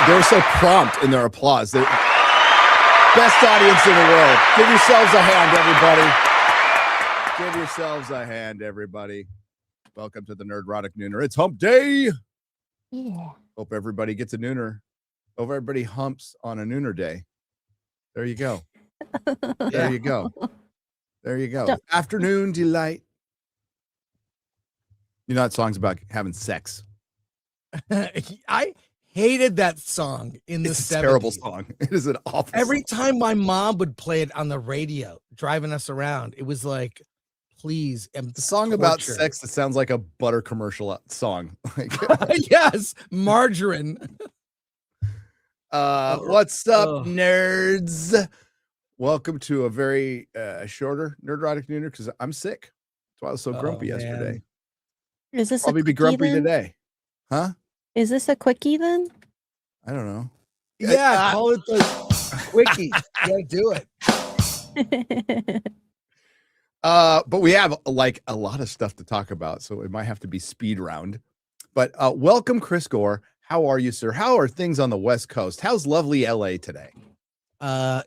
They're so prompt in their applause. They're best audience in the world. Give yourselves a hand, everybody. Give yourselves a hand, everybody. Welcome to the Nerdrotic Nooner. It's hump day. Yeah. Hope everybody gets a nooner. Hope everybody humps on a nooner day. There you go. There you go. There you go. Afternoon delight. You know that song's about having sex. I hated that song in the 70s. It's a terrible song. It is an awful Every song. time my mom would play it on the radio, driving us around, it was like, please. It's a song about sex that sounds like a butter commercial song. Yes, margarine. What's up, nerds? Welcome to a very shorter Nerdrotic Nooner because I'm sick. That's why I was so grumpy yesterday. Is this probably be grumpy today? Huh? Is this a quickie then? I don't know. Yeah, call it the quickie. Yeah, do it. But we have like a lot of stuff to talk about, so it might have to be speed round. But welcome, Chris Gore. How are you, sir? How are things on the West Coast? How's lovely LA today?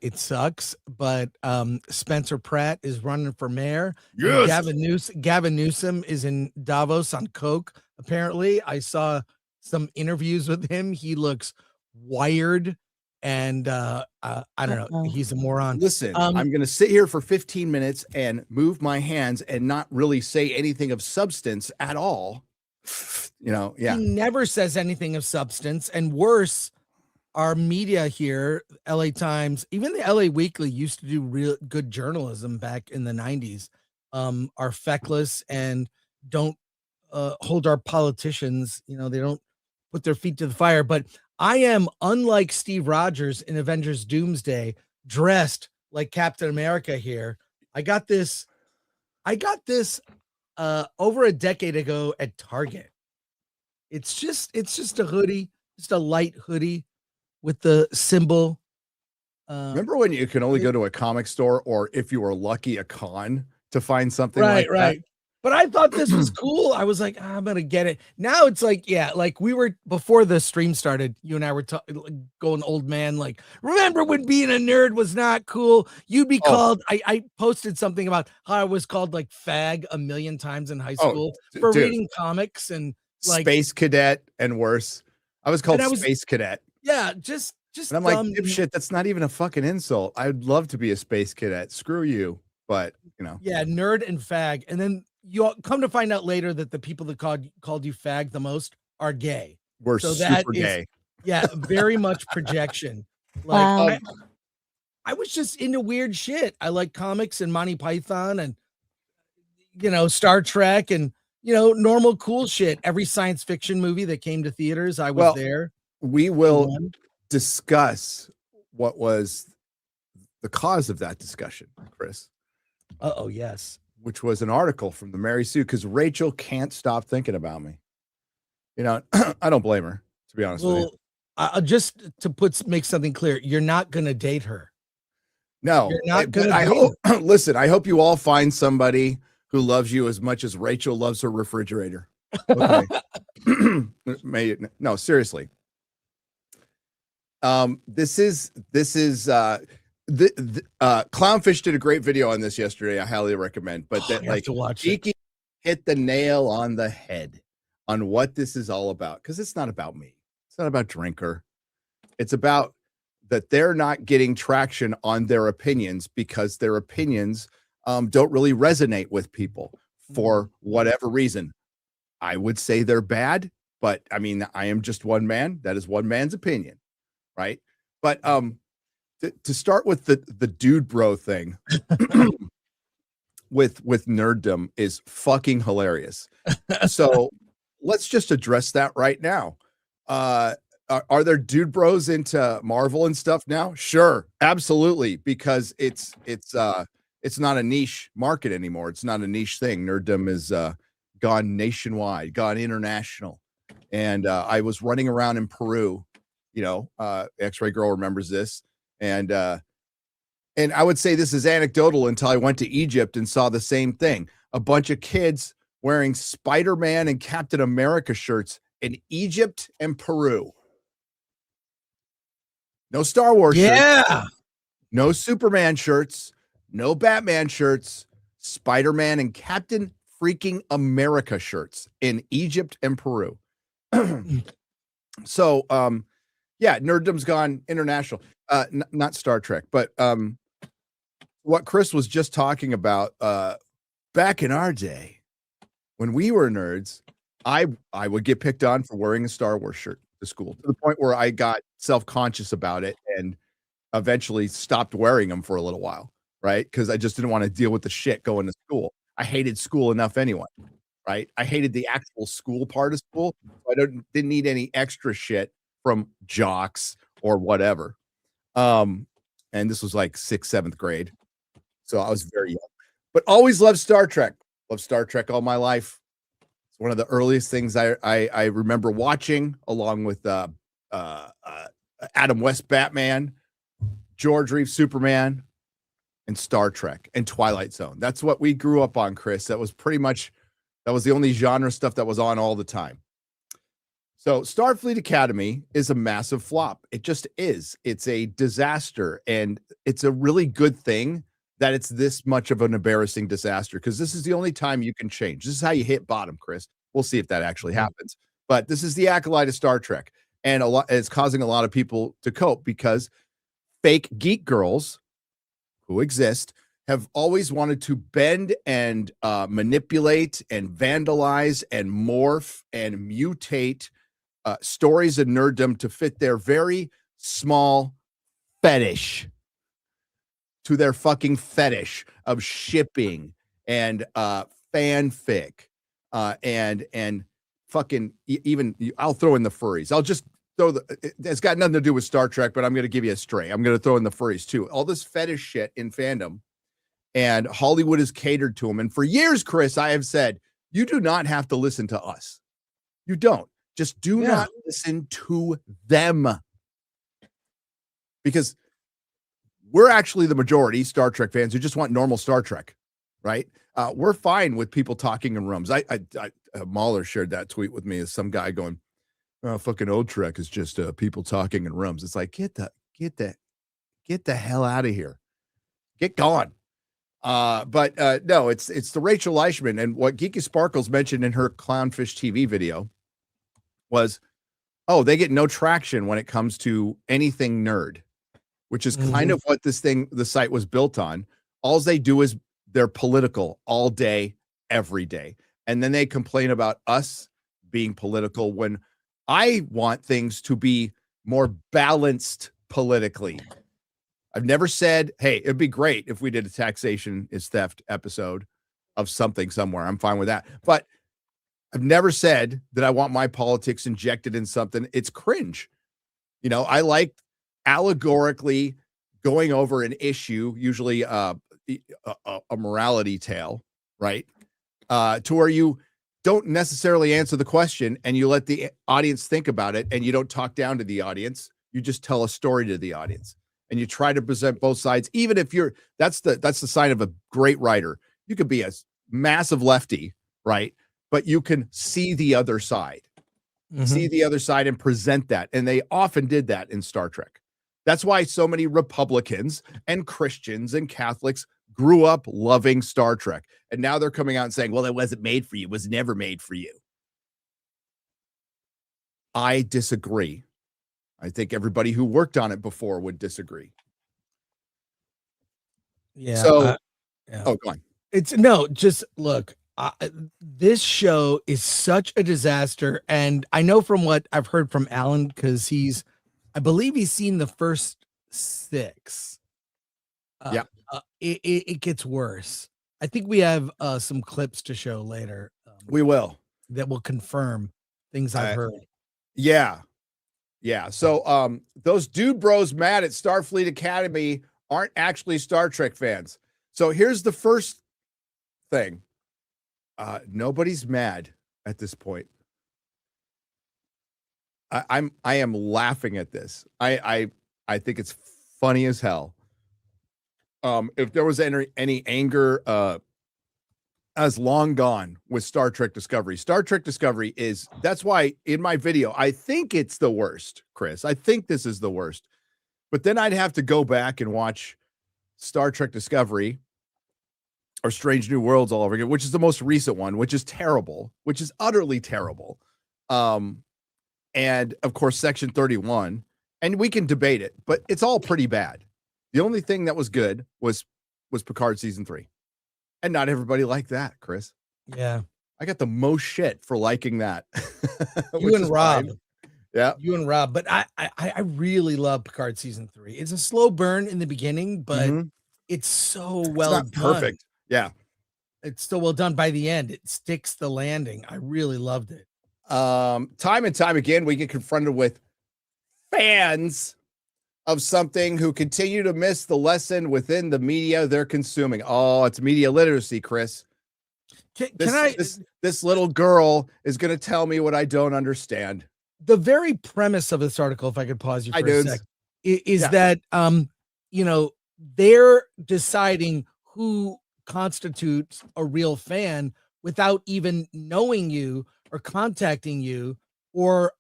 It sucks, but Spencer Pratt is running for mayor. Yes. Gavin Newsom is in Davos on coke. Apparently, I saw some interviews with him. He looks wired, and I don't know. He's a moron. Listen, I'm going to sit here for 15 minutes and move my hands and not really say anything of substance at all. You know, yeah. He never says anything of substance, and worse, our media here, LA Times, even the LA Weekly used to do real good journalism back in the 90s, are feckless and don't hold our politicians. You know, they don't put their feet to the fire. But I am, unlike Steve Rogers in Avengers Doomsday, dressed like Captain America here. I got this over a decade ago at Target. It's just a hoodie, just a light hoodie with the symbol. Remember when you can only go to a comic store, or if you were lucky, a con to find something right, like that? But I thought this was cool. I was like, I'm gonna get it. Now it's like, yeah, like we were before the stream started. You and I were going old man. Like, remember when being a nerd was not cool? You'd be called. I posted something about how I was called like fag a million times in high school for reading comics and like space cadet and worse. I was called space cadet. Yeah, just. And I'm like, dipshit, that's not even a fucking insult. I'd love to be a space cadet. Screw you. But you know, yeah, nerd and fag, and then you come to find out later that the people that called you fag the most are gay. We're super gay. Yeah, very much projection. Like I was just into weird shit. I like comics and Monty Python and Star Trek and normal cool shit. Every science fiction movie that came to theaters, I was there. We will discuss what was the cause of that discussion, Chris. Oh, yes. Which was an article from the Mary Sue, because Rachel can't stop thinking about me. I don't blame her, to be honest with you. Just to make something clear, you're not going to date her. No, you're not going to. Listen, I hope you all find somebody who loves you as much as Rachel loves her refrigerator. Okay. No, seriously. This is Clownfish did a great video on this yesterday. I highly recommend. But Geeky hit the nail on the head on what this is all about, because it's not about me. It's not about Drinker. It's about that they're not getting traction on their opinions because their opinions don't really resonate with people for whatever reason. I would say they're bad, but I mean, I am just one man. That is one man's opinion, right? But to start with the dude bro thing with nerddom is fucking hilarious. So let's just address that right now. Are there dude bros into Marvel and stuff now? Sure, absolutely, because it's not a niche market anymore. It's not a niche thing. Nerddom is gone nationwide, gone international. And I was running around in Peru, X-Ray Girl remembers this. And I would say this is anecdotal until I went to Egypt and saw the same thing. A bunch of kids wearing Spider-Man and Captain America shirts in Egypt and Peru. No Star Wars shirts, Yeah. no Superman shirts, no Batman shirts, Spider-Man and Captain freaking America shirts in Egypt and Peru. So, yeah, nerddom's gone international. Not Star Trek, but what Chris was just talking about, back in our day when we were nerds, I would get picked on for wearing a Star Wars shirt to school, to the point where I got self-conscious about it and eventually stopped wearing them for a little while, right? Because I just didn't want to deal with the shit going to school. I hated school enough anyway, right? I hated the actual school part of school. So I didn't need any extra shit from jocks or whatever. And this was like 6th, 7th grade. So I was very young, but always loved Star Trek. Loved Star Trek all my life. It's one of the earliest things I remember watching, along with Adam West Batman, George Reeves Superman, and Star Trek and Twilight Zone. That's what we grew up on, Chris. That was the only genre stuff that was on all the time. So Starfleet Academy is a massive flop. It just is. It's a disaster, and it's a really good thing that it's this much of an embarrassing disaster, because this is the only time you can change. This is how you hit bottom, Chris. We'll see if that actually happens. But this is the acolyte of Star Trek, and it's causing a lot of people to cope, because fake geek girls who exist have always wanted to bend and manipulate and vandalize and morph and mutate stories of nerddom to fit their very small fetish, to their fucking fetish of shipping and fanfic and fucking even I'll throw in the furries. I'll just throw it's got nothing to do with Star Trek, but I'm going to give you a stray. I'm going to throw in the furries too. All this fetish shit in fandom, and Hollywood is catered to them. And for years, Chris, I have said, you do not have to listen to us. You don't. Just do not listen to them, because we're actually the majority Star Trek fans who just want normal Star Trek, right? We're fine with people talking in rooms. Mahler shared that tweet with me as some guy going, "Oh, fucking old Trek is just people talking in rooms." It's like, get the hell out of here, get gone. But no, it's the Rachel Leishman, and what Geeky Sparkles mentioned in her Clownfish TV video was, oh, they get no traction when it comes to anything nerd, which is kind of what the site was built on. All they do is they're political all day, every day. And then they complain about us being political when I want things to be more balanced politically. I've never said, hey, it'd be great if we did a taxation is theft episode of something somewhere. I'm fine with that. But I've never said that I want my politics injected in something. It's cringe. You know, I like allegorically going over an issue, usually a morality tale, right? To where you don't necessarily answer the question and you let the audience think about it, and you don't talk down to the audience. You just tell a story to the audience, and you try to present both sides. Even if that's the sign of a great writer. You could be a massive lefty, right? But you can see the other side. See the other side and present that. And they often did that in Star Trek. That's why so many Republicans and Christians and Catholics grew up loving Star Trek. And now they're coming out and saying, well, it wasn't made for you. It was never made for you. I disagree. I think everybody who worked on it before would disagree. Yeah. So, oh, go on. Just look. This show is such a disaster, and I know from what I've heard from Alan, because I believe he's seen the first 6. It gets worse. I think we have some clips to show later. We will. That will confirm things I've heard. Yeah. So those dude bros mad at Starfleet Academy aren't actually Star Trek fans. So here's the first thing. Nobody's mad at this point. I am laughing at this. I think it's funny as hell. If there was any anger, has long gone with Star Trek Discovery. Star Trek Discovery that's why in my video, I think it's the worst, Chris. I think this is the worst. But then I'd have to go back and watch Star Trek Discovery or Strange New Worlds all over again, which is the most recent one, which is terrible, which is utterly terrible. And of course, Section 31, and we can debate it, but it's all pretty bad. The only thing that was good was Picard season 3. And not everybody liked that, Chris. Yeah. I got the most shit for liking that. You and Rob. Fine. Yeah. You and Rob. But I really love Picard season 3. It's a slow burn in the beginning, but it's so well done. Perfect. Yeah. It's so well done by the end. It sticks the landing. I really loved it. Time and time again, we get confronted with fans of something who continue to miss the lesson within the media they're consuming. Oh, it's media literacy, Chris. This little girl is going to tell me what I don't understand. The very premise of this article, if I could pause you for a sec, is that they're deciding who constitutes a real fan without even knowing you or contacting you, or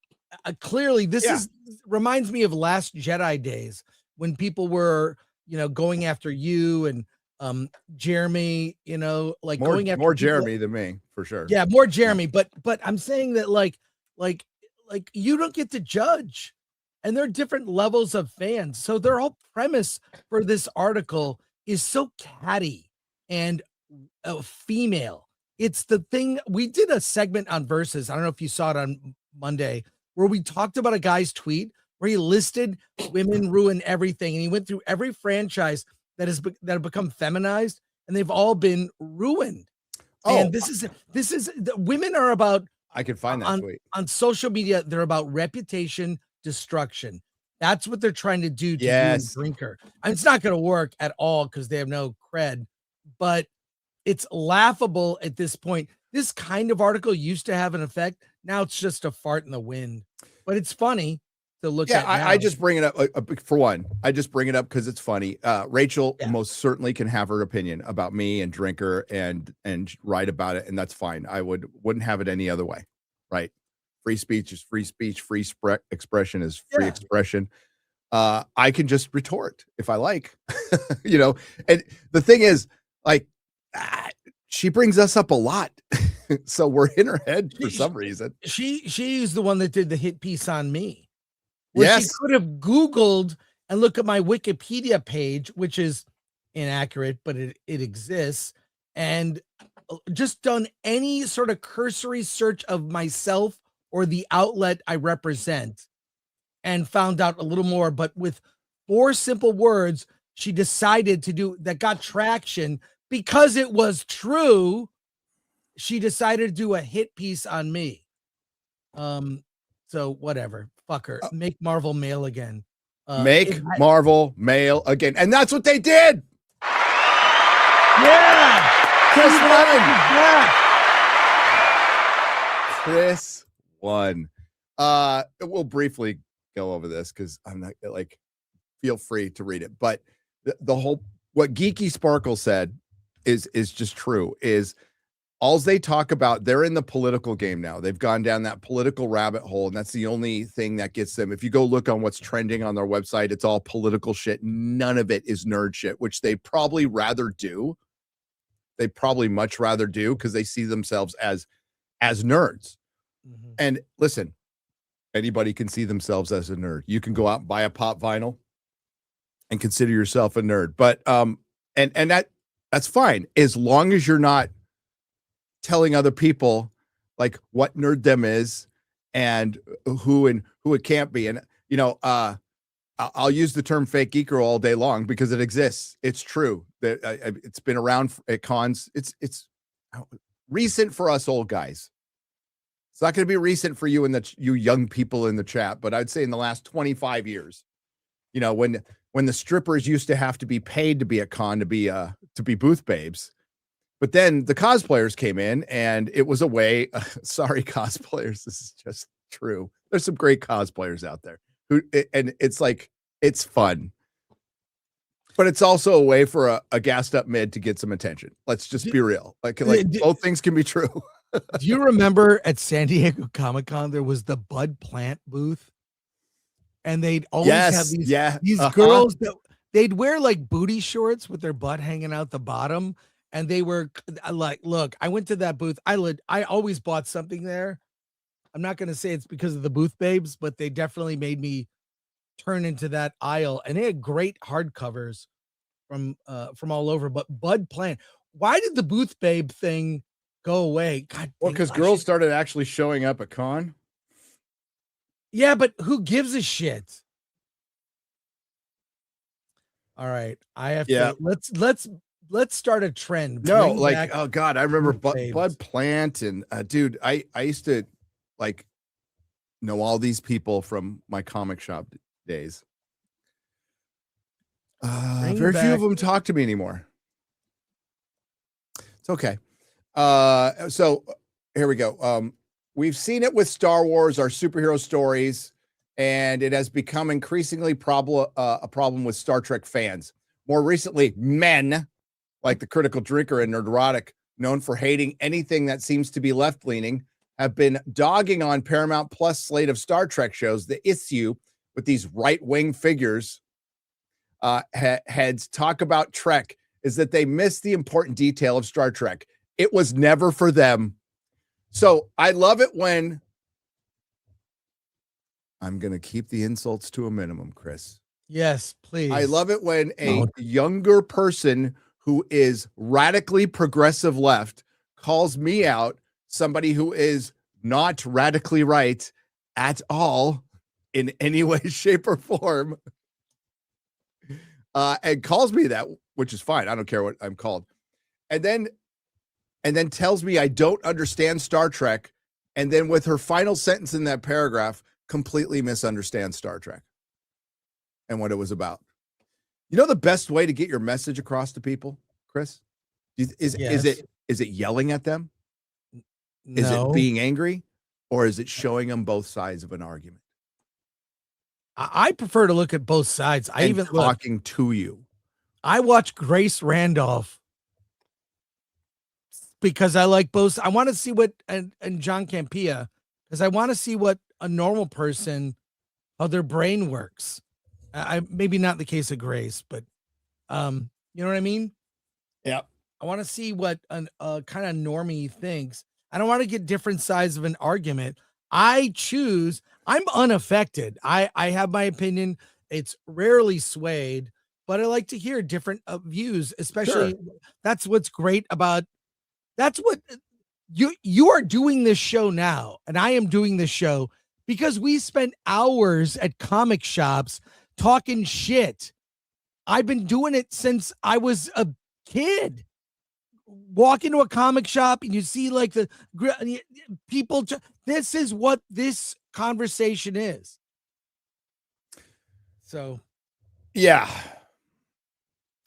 clearly this reminds me of Last Jedi days when people were, going after you and Jeremy, like going after more Jeremy than me, for sure. Yeah, more Jeremy, but I'm saying that like you don't get to judge, and there are different levels of fans. So their whole premise for this article is so catty and female. It's the thing. We did a segment on Versus. I don't know if you saw it on Monday, where we talked about a guy's tweet where he listed women ruin everything, and he went through every franchise that have become feminized, and they've all been ruined. And this is the women are about. I can find that tweet on social media. They're about reputation destruction. That's what they're trying to do to yes. do Drinker. And it's not going to work at all because they have no cred, but it's laughable at this point. This kind of article used to have an effect. Now it's just a fart in the wind, but it's funny to look at. I just bring it up for one. I just bring it up because it's funny. Rachel most certainly can have her opinion about me and Drinker and write about it, and that's fine. I wouldn't have it any other way, right? Free speech is free speech. Free expression is free expression. I can just retort if I like, And the thing is, like, she brings us up a lot, so we're in her head for some reason. She's the one that did the hit piece on me. She could have Googled and look at my Wikipedia page, which is inaccurate, but it exists, and just done any sort of cursory search of myself or the outlet I represent and found out a little more. But with 4 simple words, she decided to do that, got traction because it was true. She decided to do a hit piece on me. So whatever. Fuck her. Make Marvel male again. Marvel male again. And that's what they did. Yeah. Chris won. Chris won. We'll briefly go over this because I'm not feel free to read it. But the whole, what Geeky Sparkle said is just true. Is all they talk about, they're in the political game now. They've gone down that political rabbit hole, and that's the only thing that gets them. If you go look on what's trending on their website, it's all political shit. None of it is nerd shit, which they probably rather do. They probably much rather do because they see themselves as nerds. Mm-hmm. And listen, anybody can see themselves as a nerd. You can go out and buy a pop vinyl and consider yourself a nerd. But and that's fine as long as you're not telling other people like what nerddom is and who it can't be. And I'll use the term fake geeker all day long because it exists. It's true that it's been around at cons. It's recent for us old guys. It's not going to be recent for you and you young people in the chat, but I'd say in the last 25 years, when the strippers used to have to be paid to be at con to be booth babes. But then the cosplayers came in and it was a way, sorry, cosplayers, this is just true. There's some great cosplayers out there and it's like, it's fun, but it's also a way for a gassed up mid to get some attention. Let's just be real. Like both things can be true. Do you remember at San Diego Comic-Con, there was the Bud Plant booth? and they'd always have these girls that they'd wear like booty shorts with their butt hanging out the bottom, and they were like, look, I went to that booth. I always bought something there. I'm not going to say it's because of the booth babes, but they definitely made me turn into that aisle, and they had great hardcovers from all over. But Bud Plant, why did the booth babe thing go away? God, well, because girls started actually showing up at con. Yeah, but who gives a shit? All right, I have to let's start a trend. No, Bring like, back oh god, I remember booth Bud babes. Plant and dude, I used to like know all these people from my comic shop days. Bring Very few back of them talk to me anymore. It's okay. So here we go. We've seen it with Star Wars, our superhero stories, and it has become increasingly a problem with Star Trek fans. More recently, men like the Critical Drinker and Nerdrotic, known for hating anything that seems to be left-leaning, have been dogging on Paramount Plus slate of Star Trek shows. The issue with these right-wing figures heads talk about Trek is that they miss the important detail of Star Trek. It was never for them. So I love it when I'm going to keep the insults to a minimum, Chris. Yes, please. I love it when a younger person who is radically progressive left calls me out, somebody who is not radically right at all in any way, shape, or form, and calls me that, which is fine. I don't care what I'm called. And then tells me I don't understand Star Trek, and then with her final sentence in that paragraph, completely misunderstands Star Trek and what it was about. You know the best way to get your message across to people, Chris? Is it yelling at them? No. Is it being angry? Or is it showing them both sides of an argument? I prefer to look at both sides. I even talking to you. I watch Grace Randolph because I like both. I want to see what and John Campea, because I want to see what a normal person, how their brain works. I maybe not the case of Grace, but you know what I mean? Yeah. I want to see what a kind of normie thinks. I don't want to get different sides of an argument. I'm unaffected. I have my opinion. It's rarely swayed, but I like to hear different views, especially that's what's great about that's what you are doing this show now, and I am doing this show because we spent hours at comic shops talking shit. I've been doing it since I was a kid. Walk into a comic shop and you see like the people. This is what this conversation is. So, yeah.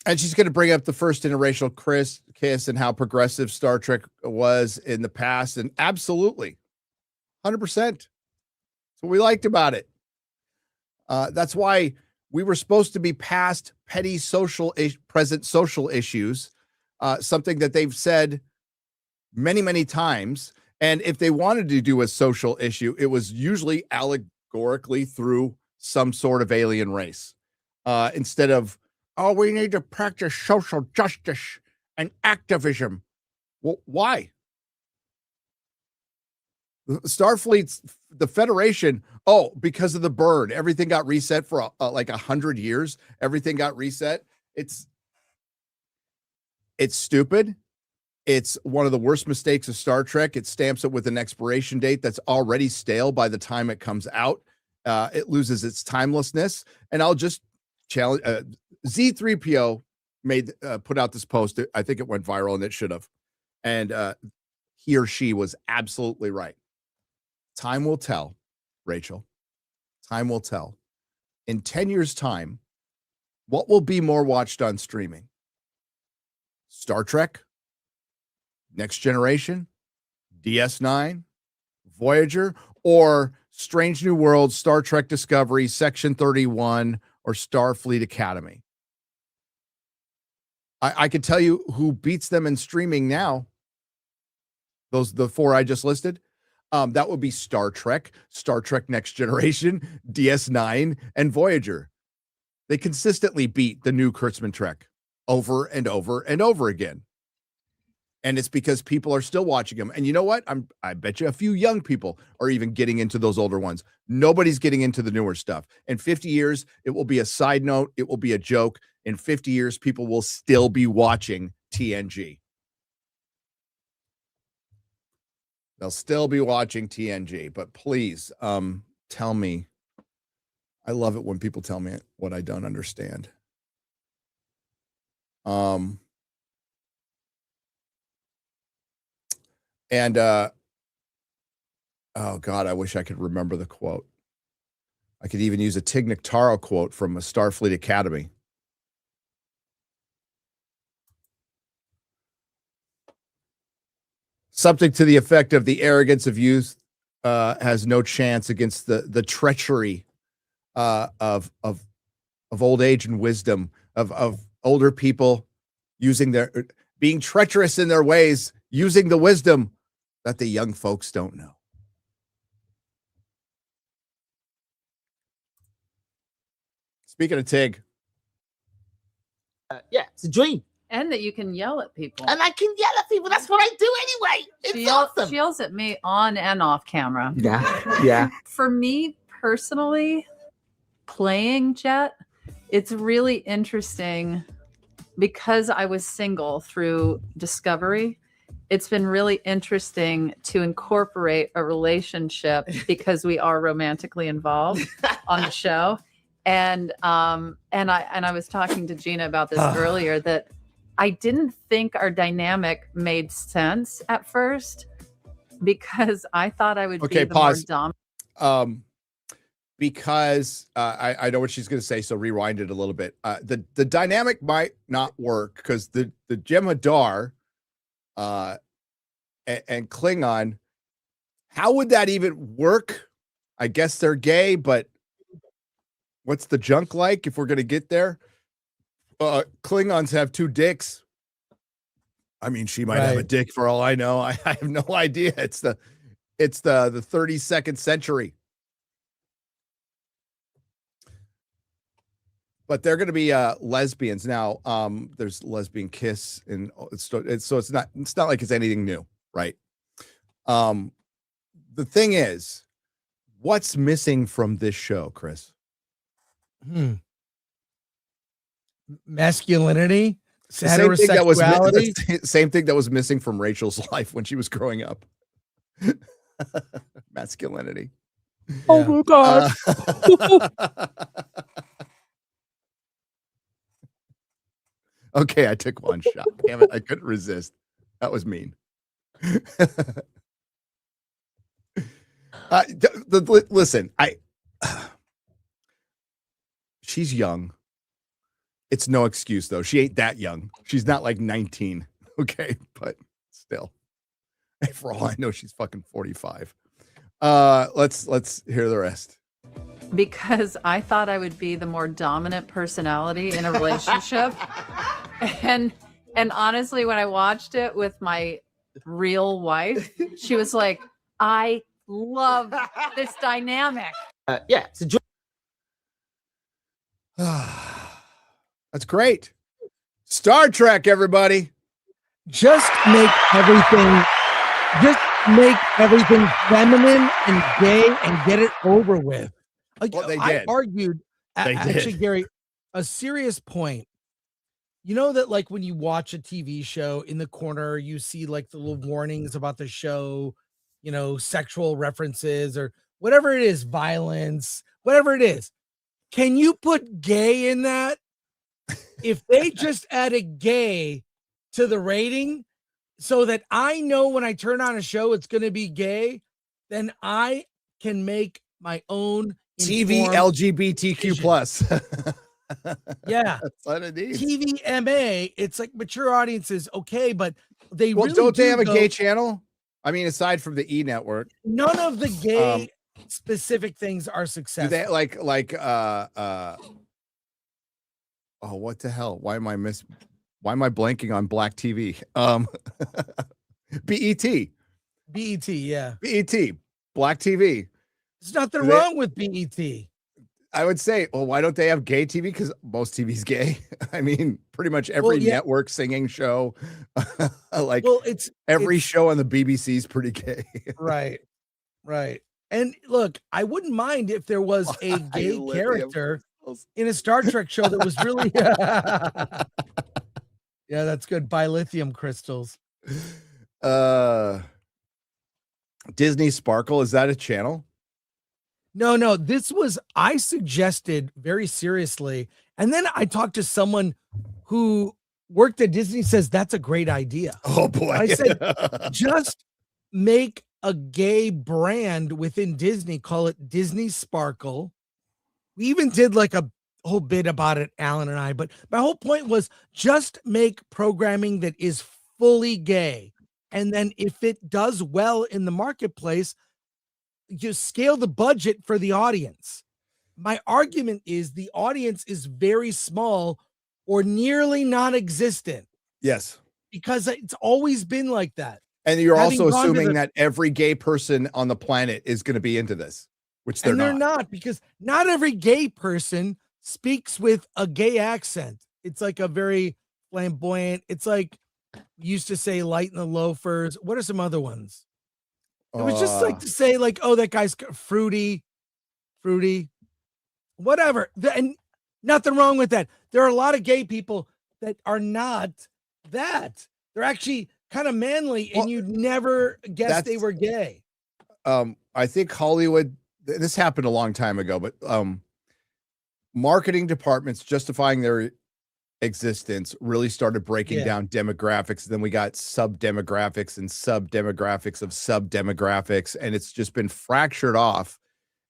And she's going to bring up the first interracial kiss and how progressive Star Trek was in the past. And absolutely, 100%. That's what we liked about it. That's why we were supposed to be past petty present social issues, something that they've said many, many times. And if they wanted to do a social issue, it was usually allegorically through some sort of alien race, instead of, oh, we need to practice social justice and activism. Well, why? Starfleet's, the Federation, because of the burn, everything got reset for like 100 years. Everything got reset. It's stupid. It's one of the worst mistakes of Star Trek. It stamps it with an expiration date that's already stale by the time it comes out. It loses its timelessness. And I'll just challenge Z3PO put out this post. I think it went viral, and it should have. And he or she was absolutely right. Time will tell, Rachel. Time will tell. In 10 years' time, what will be more watched on streaming? Star Trek, Next Generation, DS9, Voyager, or Strange New Worlds, Star Trek Discovery, Section 31, or Starfleet Academy? I can tell you who beats them in streaming now. The four I just listed. That would be Star Trek, Star Trek Next Generation, DS9, and Voyager. They consistently beat the new Kurtzman Trek over and over and over again. And it's because people are still watching them. And you know what? I bet you a few young people are even getting into those older ones. Nobody's getting into the newer stuff. In 50 years, it will be a side note. It will be a joke. In 50 years, people will still be watching TNG. They'll still be watching TNG. But please, tell me. I love it when people tell me what I don't understand. And oh God, I wish I could remember the quote. I could even use a Tig Notaro quote from a Starfleet Academy. Something to the effect of the arrogance of youth has no chance against the treachery of old age and wisdom of older people being treacherous in their ways, using the wisdom that the young folks don't know. Speaking of Tig. Yeah, it's a dream. And that you can yell at people. And I can yell at people. That's what I do anyway. It's awesome. She yells at me on and off camera. Yeah. For me personally, playing Jet, it's really interesting because I was single through Discovery. It's been really interesting to incorporate a relationship because we are romantically involved on the show. And I was talking to Gina about this earlier, that I didn't think our dynamic made sense at first because I thought I would be the more dominant. Because I know what she's going to say, so rewind it a little bit. The dynamic might not work because the Jem'Hadar and Klingon, how would that even work? I guess they're gay, but what's the junk like if we're going to get there? Klingons have two dicks. I mean, she might have a dick for all I know. I have no idea. It's the 32nd century. But they're going to be lesbians now. There's lesbian kiss, and so it's not like it's anything new, right? The thing is, what's missing from this show, Chris? Masculinity, heterosexuality. Same thing that was missing from Rachel's life when she was growing up. Masculinity. Oh my God. Okay, I took one shot. Damn it, I couldn't resist. That was mean. Listen, she's young. It's no excuse though. She ain't that young. She's not like 19. Okay, but still, for all I know, she's fucking 45. Let's hear the rest. Because I thought I would be the more dominant personality in a relationship. And honestly, when I watched it with my real wife, she was like, I love this dynamic. Yeah, it's a dream. That's great. Star Trek, everybody. Just make everything feminine and gay and get it over with. Like, well, they I did. argued, actually, did. Gary, a serious point. You know that, like, when you watch a TV show, in the corner, you see like the little warnings about the show, you know, sexual references or whatever it is, violence, whatever it is. Can you put gay in that? If they just added gay to the rating so that I know when I turn on a show it's going to be gay, then I can make my own TV LGBTQ plus. Yeah, that's what it is. TVMA, it's like mature audiences, okay, but they really don't they have a go, gay channel? I mean, aside from the E Network, none of the gay specific things are successful. Do they oh, what the hell? Why am I blanking on Black TV? BET. BET, yeah. BET, black TV. There's nothing Do they- wrong with BET. I would say, well, why don't they have gay TV? Because most TV's gay. I mean, pretty much every Well, yeah. network singing show, like Well, every it's show on the BBC is pretty gay. right. And look, I wouldn't mind if there was a gay Lithium character crystals. in a Star Trek show that was really yeah, that's good. Lithium crystals. Disney Sparkle, is that a channel? No, this was, I suggested very seriously. And then I talked to someone who worked at Disney, says that's a great idea. Oh boy. I said, just make a gay brand within Disney, call it Disney Sparkle. We even did like a whole bit about it, Alan and I, but my whole point was just make programming that is fully gay. And then if it does well in the marketplace, you scale the budget for the audience. My argument is the audience is very small or nearly non-existent. Yes. Because it's always been like that. And you're Having also gone to assuming the- that every gay person on the planet is going to be into this, which they're And they're not. not, because not every gay person speaks with a gay accent. It's like a very flamboyant, it's like we used to say light in the loafers. What are some other ones? It was just like to say, like, oh, that guy's fruity, whatever. And nothing wrong with that. There are a lot of gay people that are not that. They're actually kind of manly, and you'd never guess they were gay. I think Hollywood, this happened a long time ago, but marketing departments justifying their existence really started breaking down demographics. Then we got sub-demographics and sub-demographics of sub-demographics, and it's just been fractured off.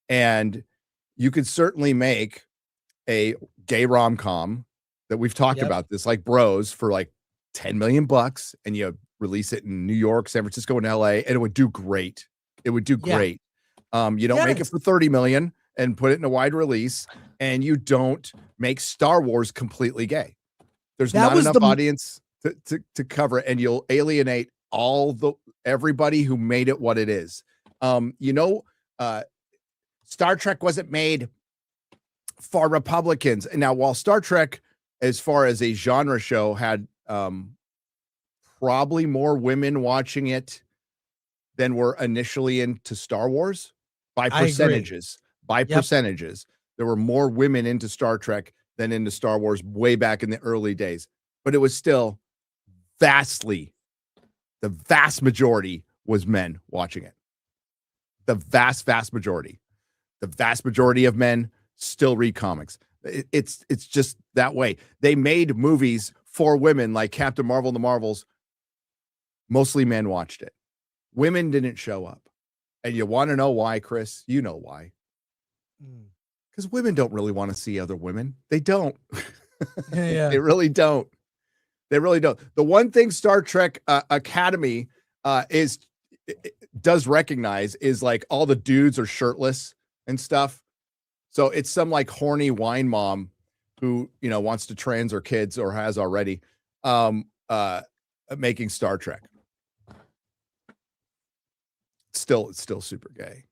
And you could certainly make a gay rom-com that we've talked about this, like Bros, for like 10 million bucks, and you release it in New York, San Francisco, and LA, and it would do great. It would do great. You don't make it for 30 million and put it in a wide release, and you don't make Star Wars completely gay. There's not enough audience to cover it, and you'll alienate everybody who made it what it is. Star Trek wasn't made for Republicans. And now, while Star Trek, as far as a genre show, had probably more women watching it than were initially into Star Wars by percentages. There were more women into Star Trek than into Star Wars way back in the early days. But it was still the vast majority was men watching it. The vast majority. The vast majority of men still read comics. It's just that way. They made movies for women like Captain Marvel and the Marvels. Mostly men watched it. Women didn't show up. And you want to know why, Chris? You know why. Because women don't really want to see other women. They don't. They really don't. They really don't. The one thing Star Trek Academy does recognize is like all the dudes are shirtless and stuff. So it's some like horny wine mom who, wants to trans her kids or has already making Star Trek. It's still super gay.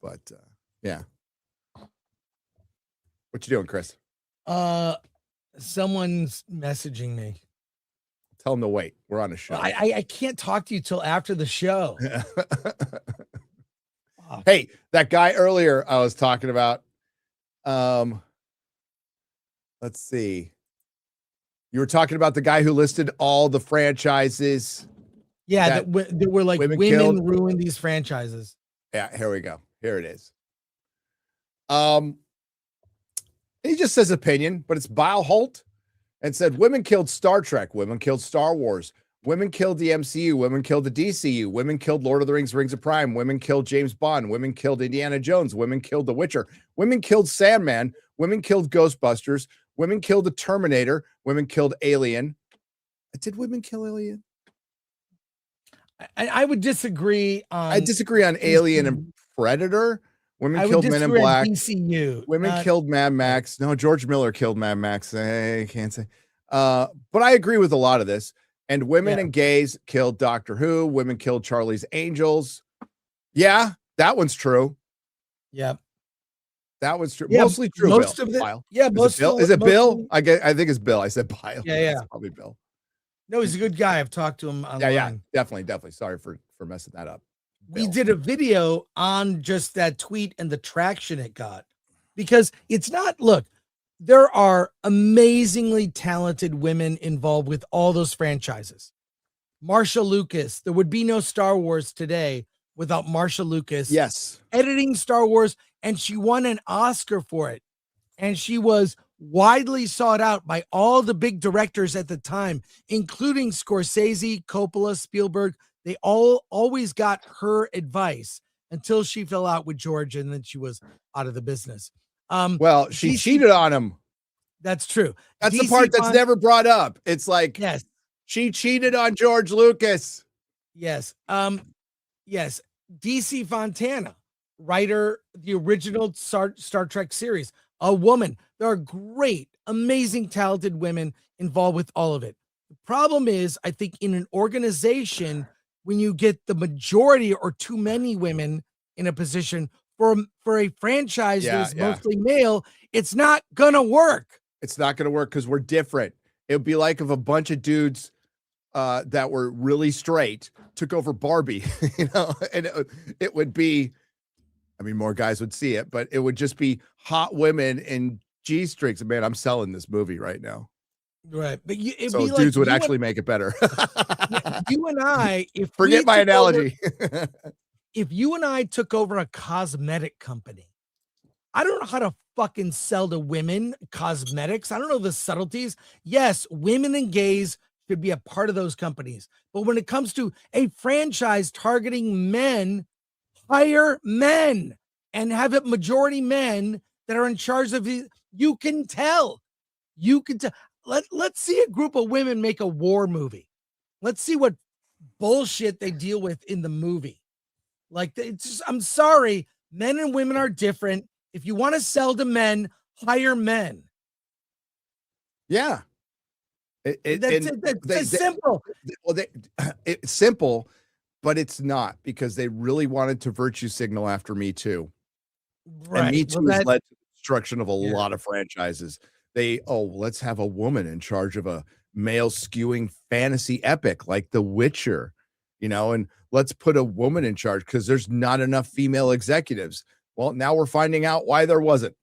But yeah. What you doing, Chris? Someone's messaging me. Tell them to wait. We're on a show. I can't talk to you till after the show. Hey, that guy earlier I was talking about. Let's see. You were talking about the guy who listed all the franchises. Yeah, that were like women ruin these franchises. Yeah, here we go. Here it is. He just says opinion, but it's Bile Holt, and said women killed Star Trek, women killed Star Wars, women killed the MCU, women killed the DCU, women killed Lord of the Rings, Rings of Prime, women killed James Bond, women killed Indiana Jones, women killed The Witcher, women killed Sandman, women killed Ghostbusters, women killed the Terminator, women killed Alien. Did women kill Alien? I would disagree on. I disagree on Alien and Predator. Women killed Men in Black. DCU. Women killed Mad Max. No, George Miller killed Mad Max. I can't say. But I agree with a lot of this. And women Yeah. and gays killed Doctor Who. Women killed Charlie's Angels. Yeah, that one's true. Yeah. That was true. Yeah, Mostly true. most Bill. of the Bile. yeah, Is it most Bill? of- Is it most Bill? of- I think it's Bill. I said Bile. Yeah, It's yeah. probably Bill. No, he's a good guy. I've talked to him online. Yeah, definitely. Sorry for messing that up. We Bill. did a video on just that tweet and the traction it got, because it's not, look, there are amazingly talented women involved with all those franchises. Marsha Lucas, there would be no Star Wars today without Marsha Lucas Yes. editing Star Wars, and she won an Oscar for it. And she was widely sought out by all the big directors at the time, including Scorsese, Coppola, Spielberg. They all always got her advice until she fell out with George, and then she was out of the business. Well, she DC cheated on him. That's true. That's the DC part that's Font- never brought up. It's like, Yes, she cheated on George Lucas. yes, yes. DC Fontana, writer, the original Star Trek series, a woman. There are great, amazing, talented women involved with all of it. The problem is, I think, in an organization, when you get the majority or too many women in a position for a franchise Yeah, that's yeah. mostly male, it's not gonna work. It's not going to work because we're different. It would be like if a bunch of dudes that were really straight took over Barbie, and it would be, I mean, more guys would see it, but it would just be hot women in G-strings. Man, I'm selling this movie right now. Right, but it'd So be dudes like would you actually make it better. and, you and I, if Forget we my took over- analogy. if you and I took over a cosmetic company, I don't know how to fucking sell to women cosmetics. I don't know the subtleties. Yes, women and gays should be a part of those companies. But when it comes to a franchise targeting men, hire men and have it majority men that are in charge of it. You can tell. You can tell. Let's see a group of women make a war movie. Let's see what bullshit they deal with in the movie. Like, it's just, I'm sorry, men and women are different. If you want to sell to men, hire men. Yeah. That's simple. Well, it's simple, but it's not, because they really wanted to virtue signal after Me Too. Right. And Me Too Well, has that- led to the destruction of a Yeah. lot of franchises. Let's have a woman in charge of a male skewing fantasy epic like The Witcher, and let's put a woman in charge because there's not enough female executives. Well, now we're finding out why there wasn't.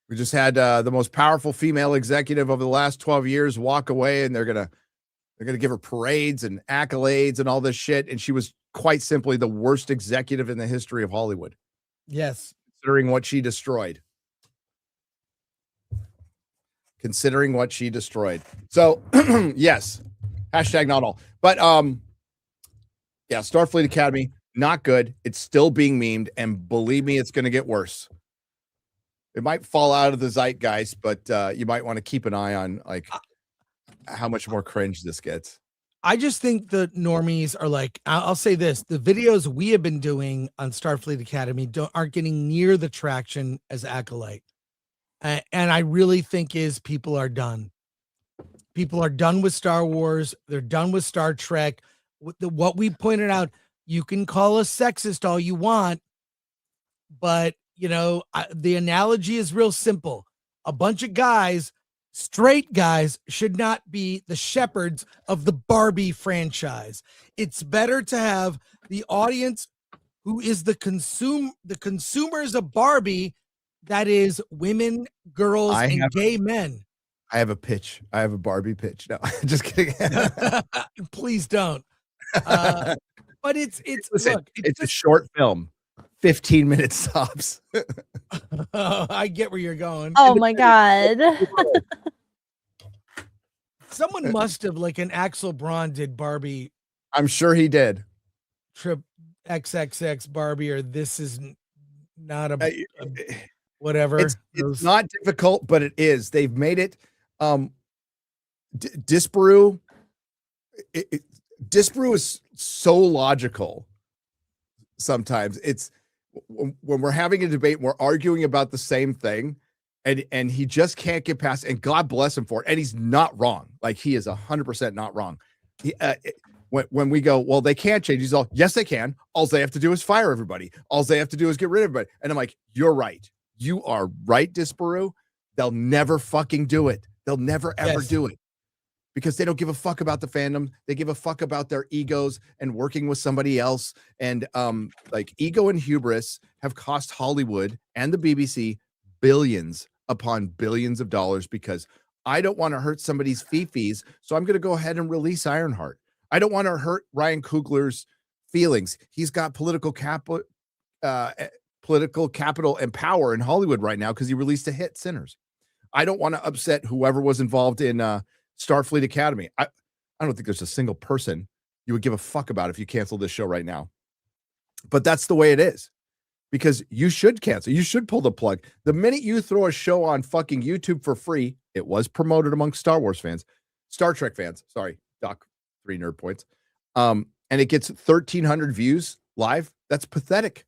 We just had the most powerful female executive over the last 12 years walk away, and they're gonna give her parades and accolades and all this shit. And she was quite simply the worst executive in the history of Hollywood, Yes. considering what she destroyed. So, yes, hashtag not all, but yeah, Starfleet Academy, not good. It's still being memed, and believe me, it's going to get worse. It might fall out of the zeitgeist, but you might want to keep an eye on like how much more cringe this gets. I just think the normies are like, I'll say this, the videos we have been doing on Starfleet Academy aren't getting near the traction as Acolyte. And I really think people are done. People are done with Star Wars. They're done with Star Trek. What we pointed out, you can call us sexist all you want, but the analogy is real simple. A bunch of guys, straight guys, should not be the shepherds of the Barbie franchise. It's better to have the audience who is the consumers of Barbie, that is women, girls, and gay men. I have a pitch. I have a Barbie pitch. No, just kidding. Please don't. But Listen, look, it's a short film, 15 minutes tops. I get where you're going. Oh my god. Someone must have, like an Axel Braun did Barbie I'm sure he did. trip XXX Barbie, or this is not a whatever. It's not difficult, but it is. They've made it disparue. Disparue is so logical. Sometimes it's when we're having a debate, we're arguing about the same thing, and he just can't get past. And God bless him for it. And he's not wrong. Like he is 100% not wrong. When we go, well, they can't change. He's all, yes, they can. All they have to do is fire everybody. All they have to do is get rid of everybody. And I'm like, you're right. You are right, Disparu. They'll never fucking do it. They'll never ever do it because they don't give a fuck about the fandom. They give a fuck about their egos and working with somebody else. And like ego and hubris have cost Hollywood and the BBC billions upon billions of dollars because I don't want to hurt somebody's fifis. So I'm going to go ahead and release Ironheart. I don't want to hurt Ryan Coogler's feelings. He's got political capital and power in Hollywood right now because he released a hit, Sinners. I don't want to upset whoever was involved in Starfleet Academy. I don't think there's a single person you would give a fuck about if you cancel this show right now. But that's the way it is because you should cancel. You should pull the plug. The minute you throw a show on fucking YouTube for free, it was promoted among Star Wars fans, Star Trek fans. Sorry, Doc. 3 nerd points. And it gets 1,300 views live. That's pathetic.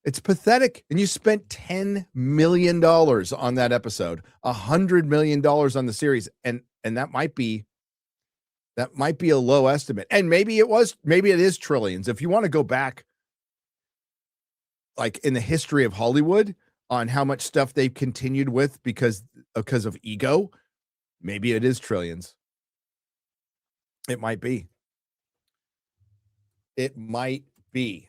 It's pathetic. And you spent $10 million on that episode, $100 million on the series. And that might be a low estimate. And maybe it is trillions. If you want to go back like in the history of Hollywood on how much stuff they've continued with because of ego, maybe it is trillions. It might be. It might be.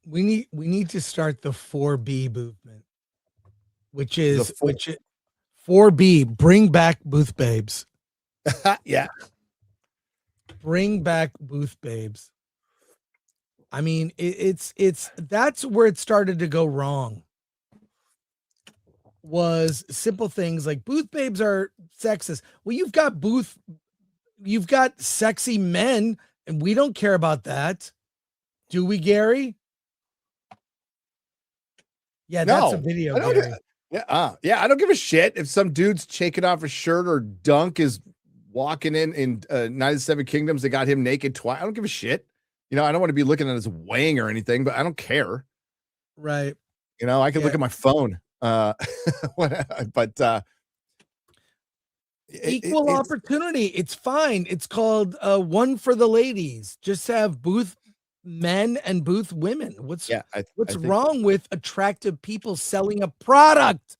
We need to start the 4B movement, which is 4B. Bring back booth babes. Yeah. Bring back booth babes. I mean, it's that's where it started to go wrong. Was simple things like booth babes are sexist. Well, you've got sexy men, and we don't care about that. Do we, Gary? Yeah, that's a video. Gary. I don't give a shit if some dude's shaking off a shirt or Dunk is walking in Night of the Seven Kingdoms. They got him naked twice. I don't give a shit. You know, I don't want to be looking at his wang or anything, but I don't care. Right. You know, I can look at my phone. Equal opportunity. It's fine. It's called one for the ladies. Just have booth men and booth women. What's wrong with attractive people selling a product,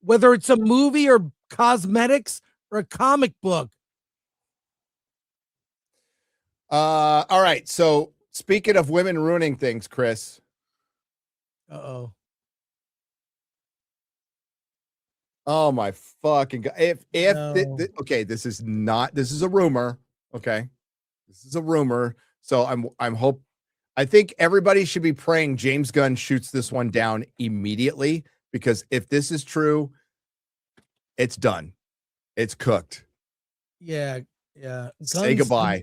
whether it's a movie or cosmetics or a comic book? All right. So speaking of women ruining things, Chris. Uh-oh. Oh my fucking God. Okay, this is a rumor. Okay. This is a rumor. So I think everybody should be praying James Gunn shoots this one down immediately because if this is true, it's done. It's cooked. Yeah. Yeah. Say goodbye.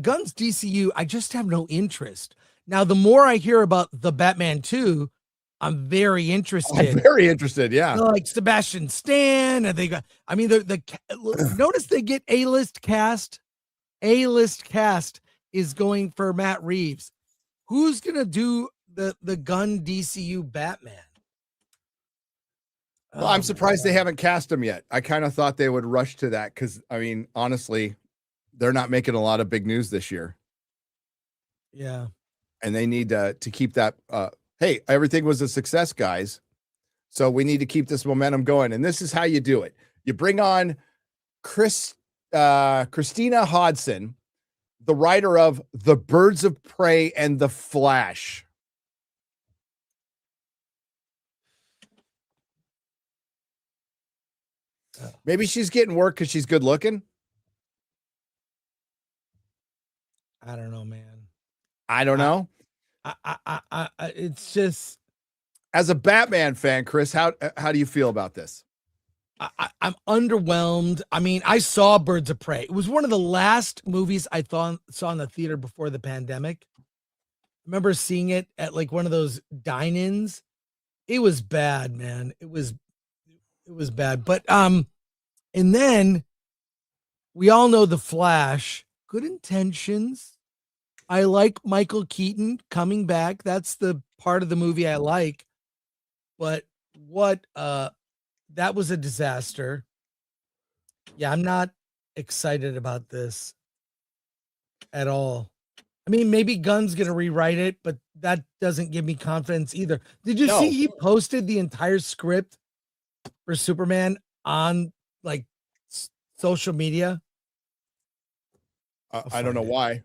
Gunn's DCU, I just have no interest. Now, the more I hear about the Batman 2, I'm very interested. Yeah. Like Sebastian Stan, and they got. I mean, notice they get A-list cast. A-list cast is going for Matt Reeves. Who's gonna do the Gunn DCU Batman? Well, I'm surprised they haven't cast him yet. I kind of thought they would rush to that because, I mean, honestly, they're not making a lot of big news this year. Yeah, and they need to keep that. Hey, everything was a success, guys. So we need to keep this momentum going. And this is how you do it. You bring on Christina Hodson, the writer of The Birds of Prey and The Flash. Maybe she's getting work because she's good looking. I don't know, man. I don't know. It's just, as a Batman fan, Chris, how do you feel about this? I'm underwhelmed. I mean, I saw Birds of Prey. It was one of the last movies I saw in the theater before the pandemic. I remember seeing it at like one of those dine-ins. It was bad, man. It was bad. But and then we all know The Flash, good intentions. I like Michael Keaton coming back. That's the part of the movie I like, but what that was a disaster. Yeah, I'm not excited about this at all. I mean, maybe Gunn's gonna rewrite it, but that doesn't give me confidence either. Did you see he posted the entire script for Superman on like social media? I don't know why.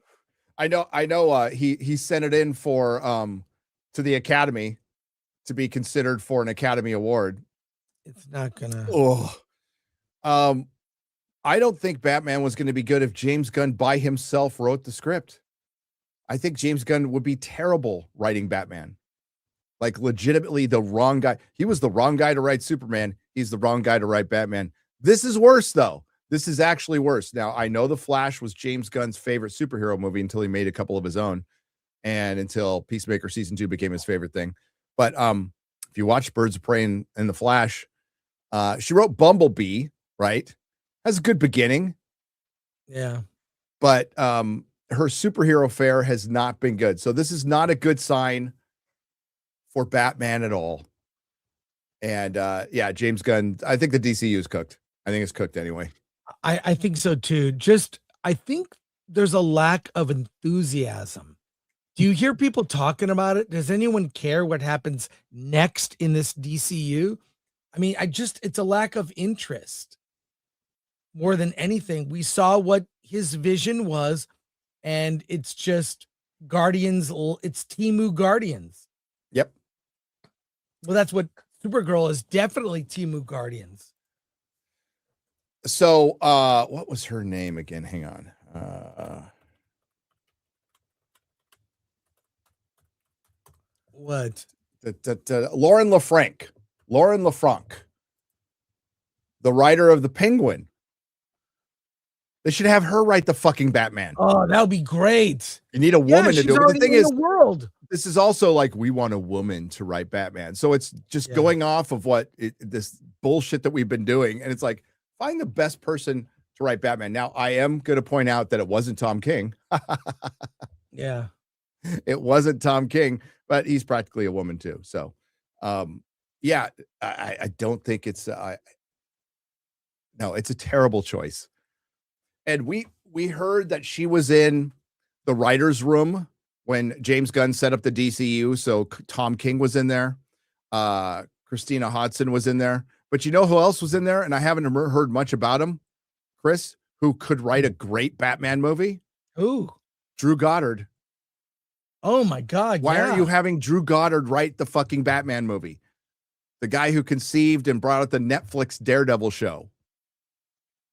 I know he sent it in for to the Academy to be considered for an Academy Award. It's not gonna. I don't think Batman was going to be good if James Gunn by himself wrote the script. I think James Gunn would be terrible writing Batman. Like legitimately the wrong guy. He was the wrong guy to write Superman. He's the wrong guy to write Batman. This is worse though. This is actually worse. Now, I know The Flash was James Gunn's favorite superhero movie until he made a couple of his own and until Peacemaker season 2 became his favorite thing. But if you watch Birds of Prey and The Flash, she wrote Bumblebee, right? Has a good beginning. Yeah. But her superhero fare has not been good. So this is not a good sign for Batman at all. And yeah, James Gunn, I think the DCU is cooked. I think it's cooked anyway. I think so too. I think there's a lack of enthusiasm. Do you hear people talking about it? Does anyone care what happens next in this DCU? I mean, it's a lack of interest more than anything. We saw what his vision was, and it's just Guardians. It's Temu Guardians. Yep. Well, that's what Supergirl is, definitely Temu Guardians. So, what was her name again? Hang on. What? Lauren LaFranc. Lauren LaFranc, the writer of The Penguin. They should have her write the fucking Batman. Oh, that would be great. You need a woman to do it. The thing is, world. This is also like we want a woman to write Batman. So it's just going off of this bullshit that we've been doing. And it's like, find the best person to write Batman. Now, I am going to point out that it wasn't Tom King. Yeah. It wasn't Tom King, but he's practically a woman too. So, yeah, I don't think it's, no, it's a terrible choice. And we heard that she was in the writer's room when James Gunn set up the DCU. So Tom King was in there. Christina Hodson was in there. But you know who else was in there? And I haven't heard much about him, Chris, who could write a great Batman movie? Who? Drew Goddard. Oh my God. Why aren't you having Drew Goddard write the fucking Batman movie? The guy who conceived and brought out the Netflix Daredevil show.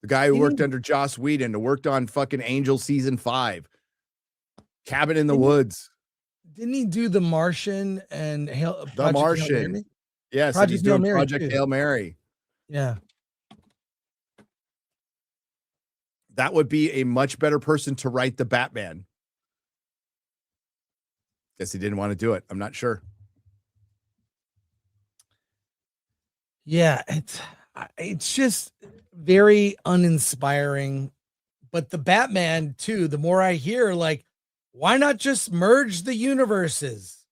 The guy who worked under Joss Whedon, who worked on fucking Angel season 5. Cabin in the Woods. Didn't he do The Martian and The Martian? Yes, he's doing Project Hail Mary. Yeah. That would be a much better person to write the Batman. Guess he didn't want to do it. I'm not sure. Yeah, it's just very uninspiring. But the Batman too, the more I hear, like, why not just merge the universes?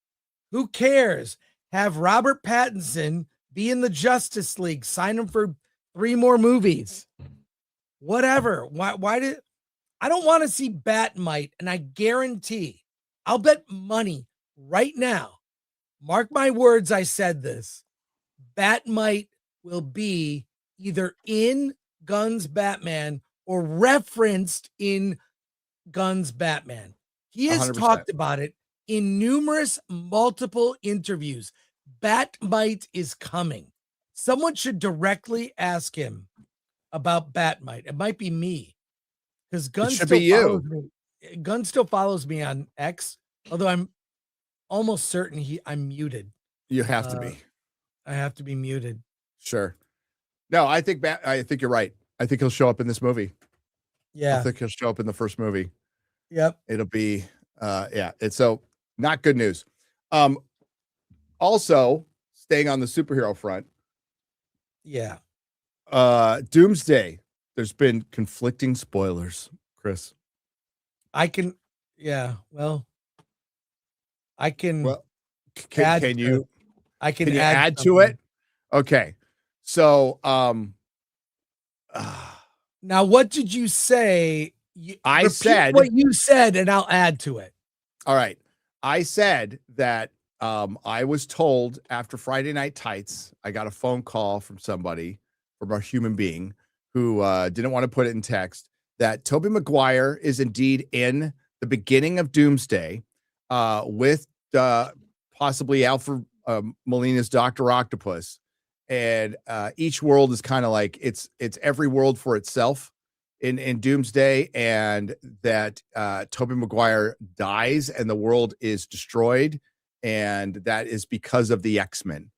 Who cares? Have Robert Pattinson be in the Justice League, sign him for 3 more movies. Whatever. Why did I don't want to see Batmite, and I guarantee I'll bet money right now. Mark my words, I said this. Batmite will be either in Gunn's Batman or referenced in Gunn's Batman. He has 100%. talked about it in numerous multiple interviews. Batmite is coming. Someone should directly ask him about Batmite. It might be me, because Gunn should be you. Gunn still follows me on X, although I'm almost certain I'm muted. You have to be. I have to be muted. Sure. No, I think you're right. I think he'll show up in this movie. Yeah. I think he'll show up in the first movie. Yep. It'll be yeah. It's so not good news. Also staying on the superhero front. Yeah. Doomsday. There's been conflicting spoilers, Chris. I can Can you I can you add to it? Okay. So now what did you say? I Repeat said what you said, and I'll add to it. all right. I said that I was told after Friday Night Tights, I got a phone call from somebody, from a human being who didn't want to put it in text, that Tobey Maguire is indeed in the beginning of Doomsday with possibly Alfred Molina's Dr. Octopus. And each world is kind of like it's every world for itself in Doomsday, and that Tobey Maguire dies and the world is destroyed, and that is because of the X-Men.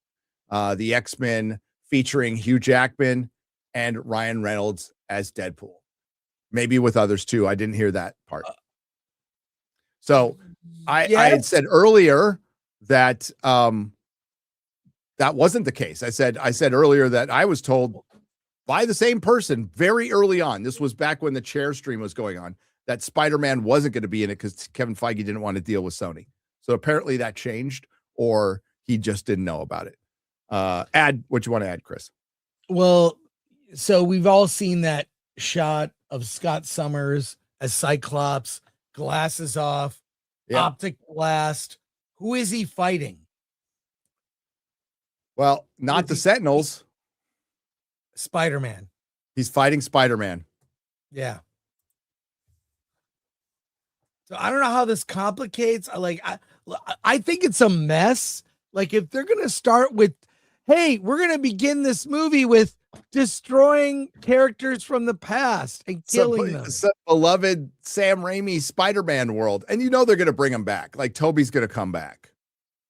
The X-Men featuring Hugh Jackman and Ryan Reynolds as Deadpool, maybe with others too. I didn't hear that part. So I had said earlier that that wasn't the case. I said earlier that I was told by the same person very early on. This was back when the chair stream was going on, that Spider-Man wasn't going to be in it because Kevin Feige didn't want to deal with Sony. So apparently that changed, or he just didn't know about it. Add what you want to add, Chris. Well, so we've all seen that shot of Scott Summers as Cyclops, glasses off, optic blast. Who is he fighting? Well, not the Sentinels. Spider-Man. He's fighting Spider-Man. Yeah. So I don't know how this complicates. I think it's a mess. Like, if they're going to start with, hey, we're going to begin this movie with destroying characters from the past and killing them. Some beloved Sam Raimi Spider-Man world. And you know they're going to bring him back. Like, Toby's going to come back.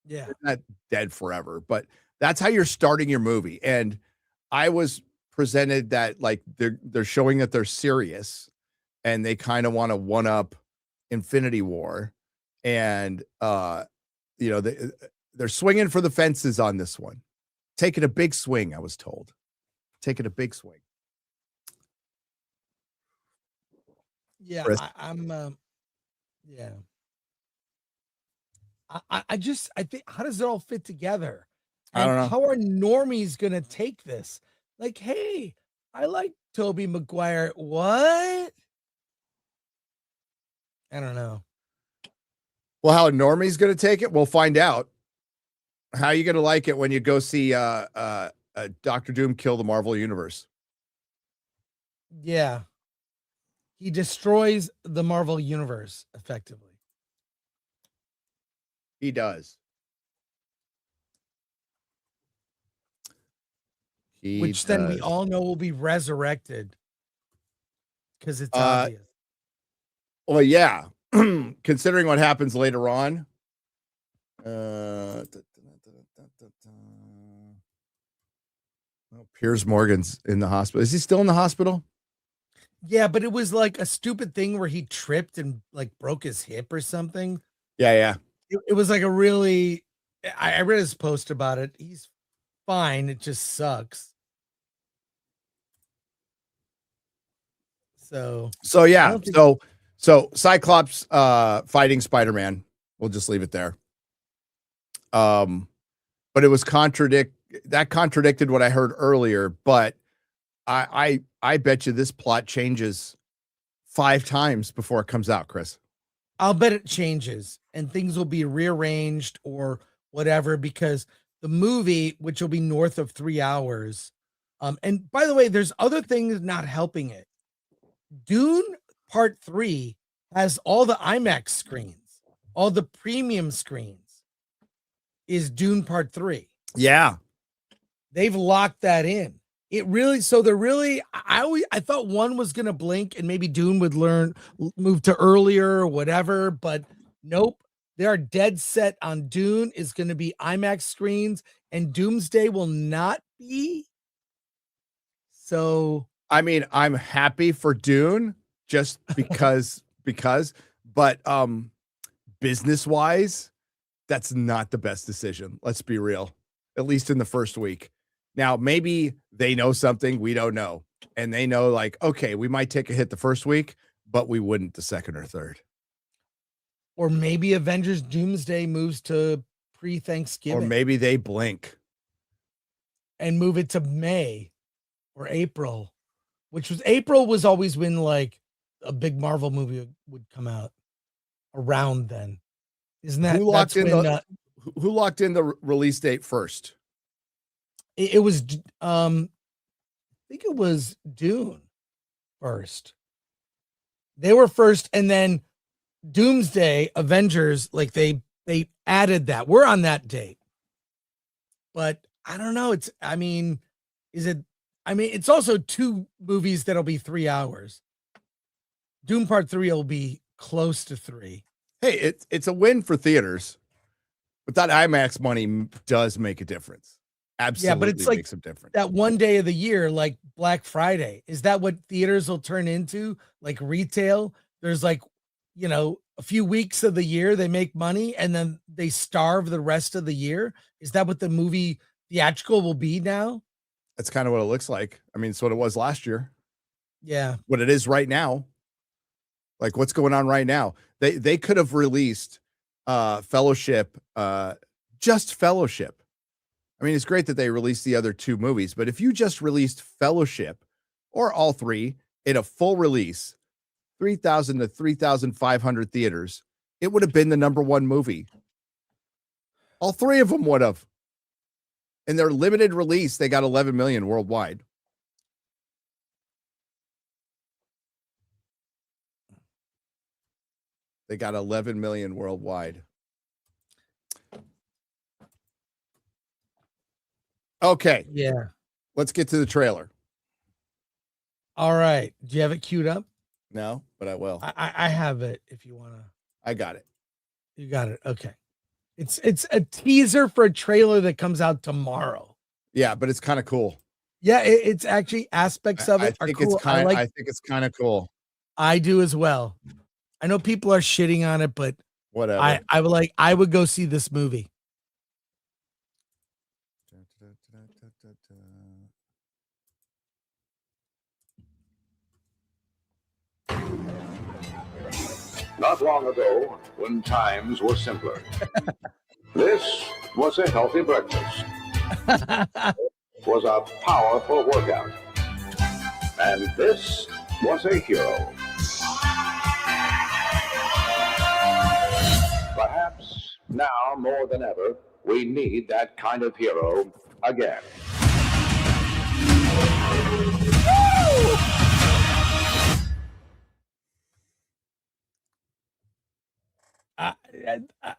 Yeah. They're not dead forever, but that's how you're starting your movie. And I was presented that, like, they're showing that they're serious and they kind of want to one up Infinity War, and you know, they're swinging for the fences on this one, taking a big swing. I was told, taking a big swing. Yeah, Chris? I'm yeah. I think, how does it all fit together? I don't know. How are normies gonna take this? Like, hey, I like Tobey Maguire. What? I don't know. Well, how Normie's going to take it, we'll find out. How are you going to like it when you go see Dr. Doom kill the Marvel Universe? Yeah. He destroys the Marvel Universe effectively. He does. Which then we all know will be resurrected because it's obvious. Well, yeah. Considering what happens later on. Oh, Piers Morgan's in the hospital. Is he still in the hospital? Yeah, but it was like a stupid thing where he tripped and like broke his hip or something. Yeah. It was like a really, I read his post about it. He's fine. It just sucks. So yeah. So Cyclops fighting Spider-Man. We'll just leave it there. But it was contradicted what I heard earlier, but I bet you this plot changes 5 times before it comes out, Chris. I'll bet it changes and things will be rearranged or whatever, because the movie, which will be north of 3 hours. And by the way, there's other things not helping it. Dune Part 3 has all the IMAX screens, all the premium screens is Dune Part 3. Yeah. They've locked that in. It really, so they're really, I thought one was going to blink and maybe Dune would move to earlier or whatever, but nope. They are dead set on Dune is going to be IMAX screens and Doomsday will not be. So, I mean, I'm happy for Dune just because, but business wise, that's not the best decision. Let's be real, at least in the first week. Now, maybe they know something we don't know, and they know, like, okay, we might take a hit the first week, but we wouldn't the second or third. Or maybe Avengers Doomsday moves to pre-Thanksgiving. Or maybe they blink. And move it to May or April, which was April was always when like a big Marvel movie would come out around then. Isn't that Who locked in when, who locked in the release date first? it was I think it was Dune first. They were first, and then Doomsday Avengers, like they added that. We're on that date. But I don't know. It's it's also 2 movies that'll be 3 hours. Doom Part 3 will be close to 3. Hey, it's a win for theaters, but that IMAX money does make a difference. Absolutely, Yeah, but it's like makes a difference. that one day of the year, like Black Friday. Is that what theaters will turn into? Like retail? There's like, a few weeks of the year they make money and then they starve the rest of the year. Is that what the movie theatrical will be now? That's kind of what it looks like. I mean, it's what it was last year. Yeah. What it is right now. Like what's going on right now. They could have released Fellowship, just Fellowship. I mean, it's great that they released the other 2 movies, but if you just released Fellowship or all 3 in a full release, 3,000 to 3,500 theaters, it would have been the #1 movie. All 3 of them would have. In their limited release, they got 11 million worldwide. They got 11 million worldwide. Okay. Yeah. Let's get to the trailer. All right. Do you have it queued up? No, but I will. I have it if you want to. I got it. You got it. Okay. It's a teaser for a trailer that comes out tomorrow. Yeah, but it's kind of cool. Yeah, it's actually aspects of it I are think cool. it's kind. I think it's kind of cool. I do as well. I know people are shitting on it, but Whatever. I would go see this movie. Not long ago, when times were simpler, this was a healthy breakfast, was a powerful workout, and this was a hero. Perhaps now more than ever, we need that kind of hero again.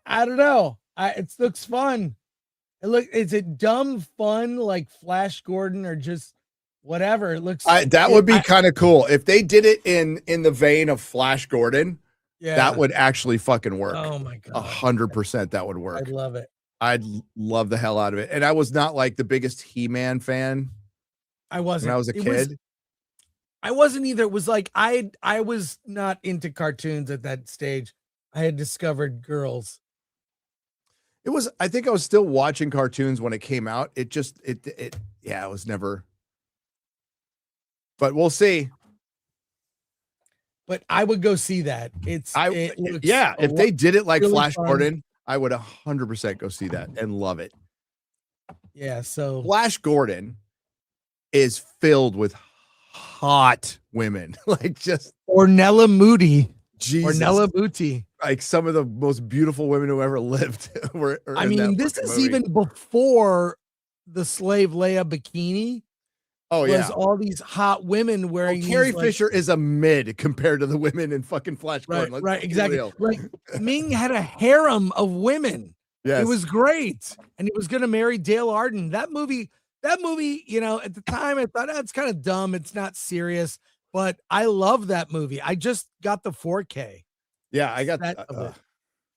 I don't know. It looks fun. Is it dumb fun like Flash Gordon or just whatever? It looks That would be kind of cool if they did it in the vein of Flash Gordon. Yeah, that would actually fucking work. Oh my god, 100% that would work. I'd love it. I'd love the hell out of it. And I was not like the biggest He-Man fan. I wasn't. When I was a kid. I wasn't either. It was like I was not into cartoons at that stage. I had discovered girls. I think I was still watching cartoons when it came out. It was never. But we'll see. But I would go see that. If they did it like really Flash fun. Gordon, I would 100% go see that and love it. Yeah, so Flash Gordon is filled with hot women, like just Ornella Moody. Jesus. Ornella Muti. Like some of the most beautiful women who ever lived. I mean, this is movie. even before the slave Leia bikini. Oh yeah, all these hot women wearing. Carrie Fisher is a mid compared to the women in fucking Flash Gordon. Right, exactly. Real. Like Ming had a harem of women. Yes. It was great, and he was going to marry Dale Arden. That movie, at the time, I thought it's kind of dumb. It's not serious, but I love that movie. I just got the 4K. Yeah, I got that of it.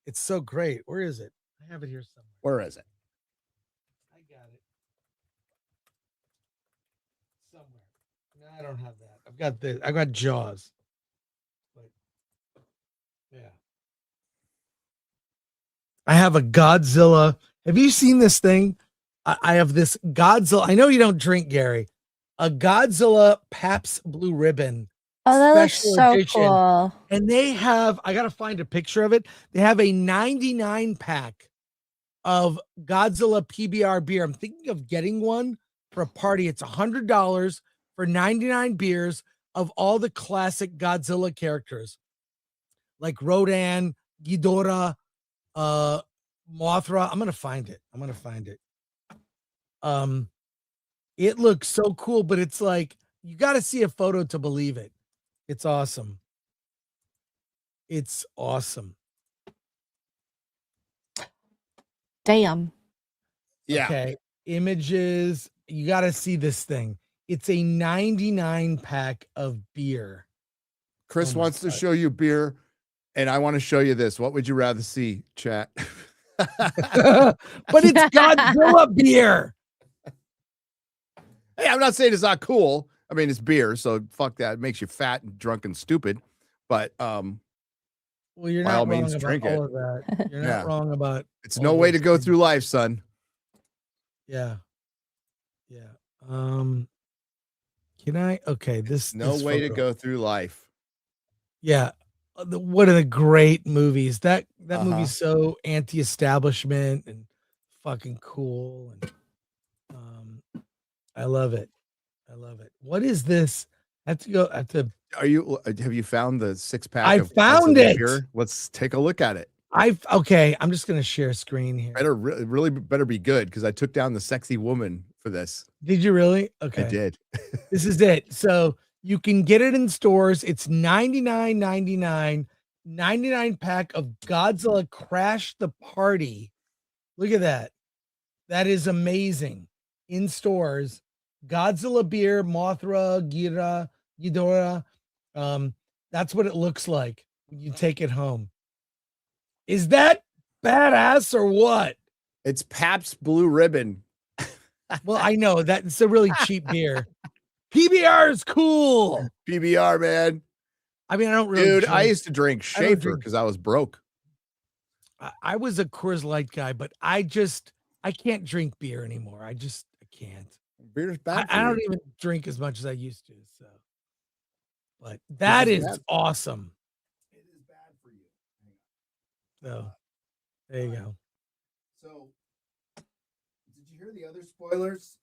It's so great. Where is it? I have it here somewhere. Where is it? I got it somewhere. No, I don't have that. I've got this. I got Jaws. But yeah. I have a Godzilla. Have you seen this thing? I have this Godzilla. I know you don't drink, Gary. A Godzilla Pabst Blue Ribbon. Oh, that looks special so edition. cool. And they have, I got to find a picture of it. They have a 99 pack of Godzilla PBR beer. I'm thinking of getting one for a party. It's $100 for 99 beers of all the classic Godzilla characters, like Rodan, Ghidorah, Mothra. I'm gonna find it. It looks so cool, but it's like you got to see a photo to believe it. It's awesome. It's awesome. Damn. Yeah. Okay. Images. You got to see this thing. It's a 99 pack of beer. Chris Oh my wants to God. show you beer, and I want to show you this. What would you rather see, chat? But it's Godzilla beer. Hey, I'm not saying it's not cool. I mean, it's beer, so fuck that. It makes you fat and drunk and stupid. But Well, you're by not all wrong means, about drink all it. of that. You're Yeah. not wrong about it's all no way to those go things. through life, son. Yeah. Yeah. Can I? Okay. This No this way to photo. go through life. Yeah. One of the great movies. That Uh-huh. movie's so anti-establishment and fucking cool. And I love it. What is this? I have to Have you found the 6-pack? I of found Godzilla it. beer? Let's take a look at it. Okay, I'm just gonna share screen here. Really better be good, because I took down the sexy woman for this. Did you really? Okay. I did. This is it. So you can get it in stores. It's $99.99, 99 pack of Godzilla Crash the Party. Look at that. That is amazing. In stores, Godzilla beer, Mothra, Ghidorah. That's what it looks like when you take it home. Is that badass or what? It's Pabst Blue Ribbon. Well, I know that it's a really cheap beer. PBR is cool. PBR, man. I mean, I don't really. Dude, I drink. used to drink I don't Schaefer drink- because I was broke. I was a Coors Light guy, but I can't drink beer anymore. I can't. Beer's bad. I don't even drink as much as I used to. So, but that is is bad. awesome. It is bad for you. So, there you go. So, did you hear the other spoilers?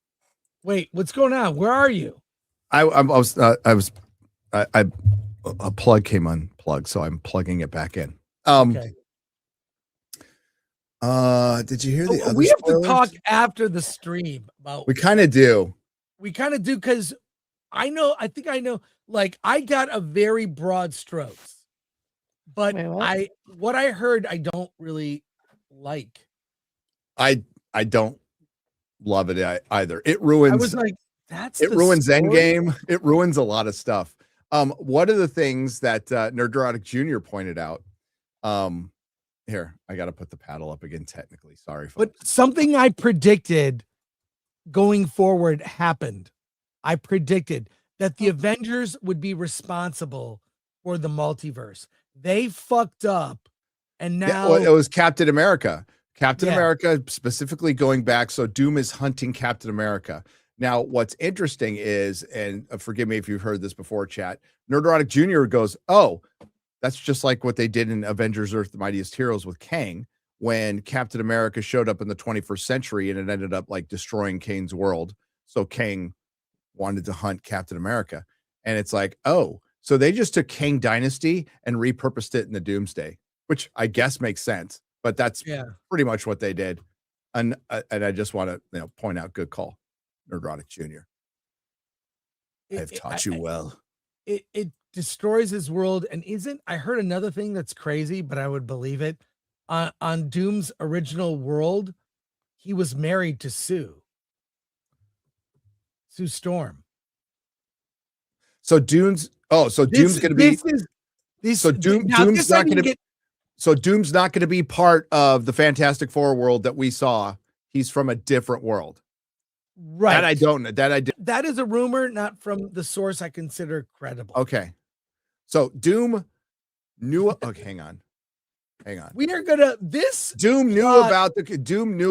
Wait, what's going on? Where are you? A plug came unplugged, so I'm plugging it back in. Okay. Did you hear the other We have spoilers? to talk after the stream about. We kind of do. We kind of do because I think I know. Like I got a very broad strokes, but Wait, what? what I heard I don't really like. I don't love it either. It ruins. I was like, it ruins Endgame. It ruins a lot of stuff. One of the things that Nerdrotic Jr. pointed out. Here, I got to put the paddle up again. Technically, sorry, folks. But something I predicted going forward happened. I predicted that the Avengers would be responsible for the multiverse. They fucked up, and now Yeah, well, it was Captain America. Captain Yeah. America specifically going back. So Doom is hunting Captain America. Now, what's interesting is, and forgive me if you've heard this before, chat, Nerdrotic Jr. goes, oh, that's just like what they did in Avengers Earth, the Mightiest Heroes with Kang, when Captain America showed up in the 21st century and it ended up like destroying Kane's world. So Kang wanted to hunt Captain America. And it's like, oh, so they just took Kang Dynasty and repurposed it in the Doomsday, which I guess makes sense. But that's pretty much what they did. And I just want to point out, good call, Nerdrotic Jr. I've taught you well. It destroys his world, and I heard another thing that's crazy, but I would believe it. On Doom's original world, he was married to Sue Storm. So Doom's Doom's going to be Doom's not going to So Doom's not going to be part of the Fantastic Four world that we saw. He's from a different world. Right. That I don't know. That is a rumor, not from the source I consider credible. Okay. So Doom knew. Okay, hang on. We are gonna Doom knew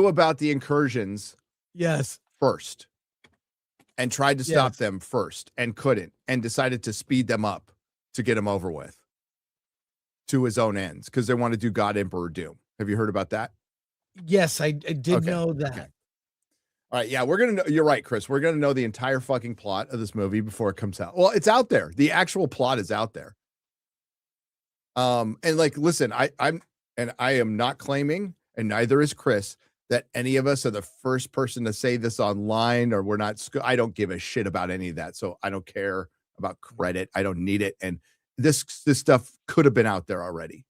about the incursions. Yes. First. And tried to stop them first and couldn't, and decided to speed them up to get them over with to his own ends because they want to do God Emperor Doom. Have you heard about that? Yes, I did Okay, know that. okay. All right, yeah, we're gonna know. You're right, Chris. We're gonna know the entire fucking plot of this movie before it comes out. Well, it's out there. The actual plot is out there. And like, listen, I am not claiming, and neither is Chris, that any of us are the first person to say this online, or we're not. I don't give a shit about any of that. So I don't care about credit. I don't need it. And this stuff could have been out there already.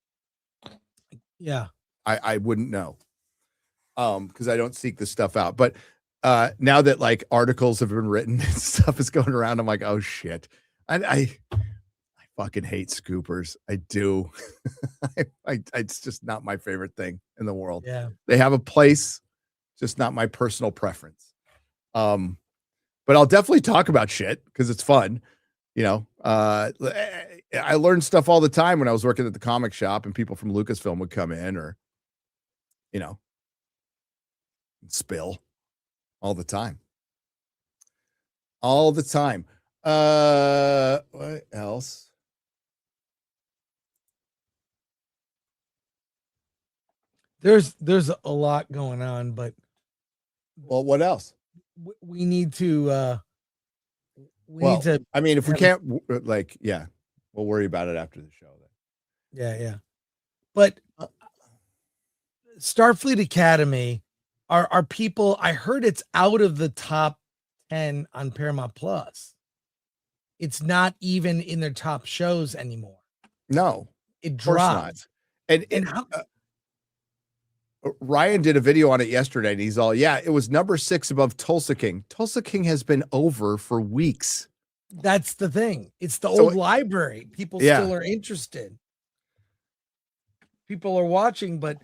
Yeah. I wouldn't know. Because I don't seek this stuff out. But now that like articles have been written and stuff is going around, I'm like, oh shit. I fucking hate scoopers. I do. It's just not my favorite thing in the world. Yeah. They have a place, just not my personal preference. But I'll definitely talk about shit because it's fun. You know, I learned stuff all the time when I was working at the comic shop and people from Lucasfilm would come in or, you know, spill all the time. All the time. What else? There's a lot going on, but Well, what else? we need to I mean, if we can't like, yeah, we'll worry about it after the show then. Yeah. But Starfleet Academy are people, I heard it's out of the top 10 on Paramount Plus. It's not even in their top shows anymore. No, it of course not. dropped. And how Ryan did a video on it yesterday, and he's all, yeah, it was number 6 above Tulsa King. Tulsa King has been over for weeks. That's the thing. It's the old library. People still are interested. People are watching, but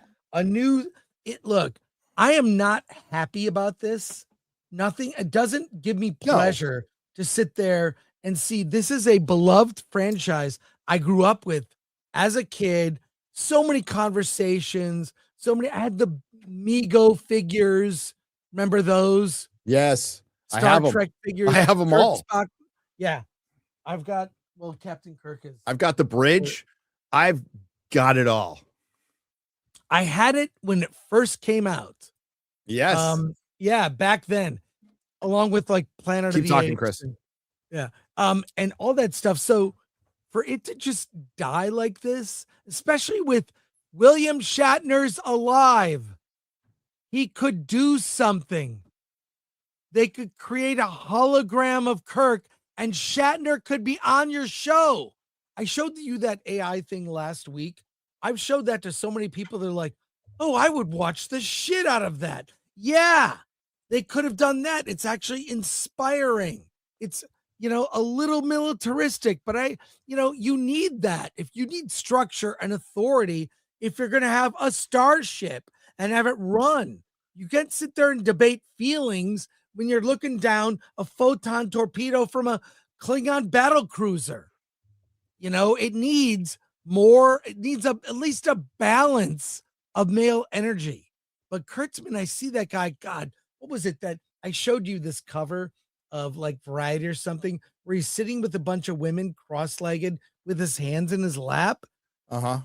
look, I am not happy about this. Nothing. It doesn't give me pleasure to sit there and see this is a beloved franchise I grew up with as a kid. So many conversations. I had the Mego figures. Remember those? Yes. Star Trek figures. I have them all. Spock. Yeah. I've got, Captain Kirk is. I've got the bridge. I've got it all. I had it when it first came out. Yes. Yeah, back then, along with like Planet Keep of the talking, Apes Chris. and all that stuff. So for it to just die like this, especially with William Shatner's alive, he could do something. They could create a hologram of Kirk and Shatner could be on your show. I showed you that AI thing last week. I've showed that to so many people. They're like, oh, I would watch the shit out of that. Yeah, they could have done that. It's actually inspiring. It's, a little militaristic, but you need that. If you need structure and authority, if you're going to have a starship and have it run, you can't sit there and debate feelings when you're looking down a photon torpedo from a Klingon battle cruiser. It needs more. It needs at least a balance of male energy. But Kurtzman, I see that guy. God, what was it that I showed you this cover of like Variety or something where he's sitting with a bunch of women cross-legged with his hands in his lap? Uh-huh.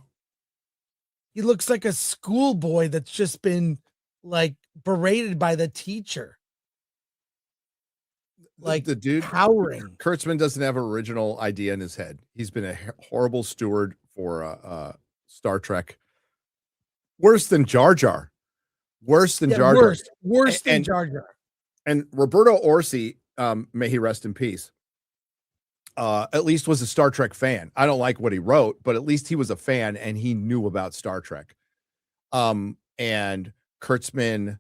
He looks like a schoolboy that's just been like berated by the teacher. Like the dude cowering. Kurtzman doesn't have an original idea in his head. He's been a horrible steward for Star Trek. Worse than Jar Jar. Worse than Jar Jar. Worse than Jar Jar. And Roberto Orci, may he rest in peace, at least was a Star Trek fan. I don't like what he wrote, but at least he was a fan and he knew about Star Trek. And Kurtzman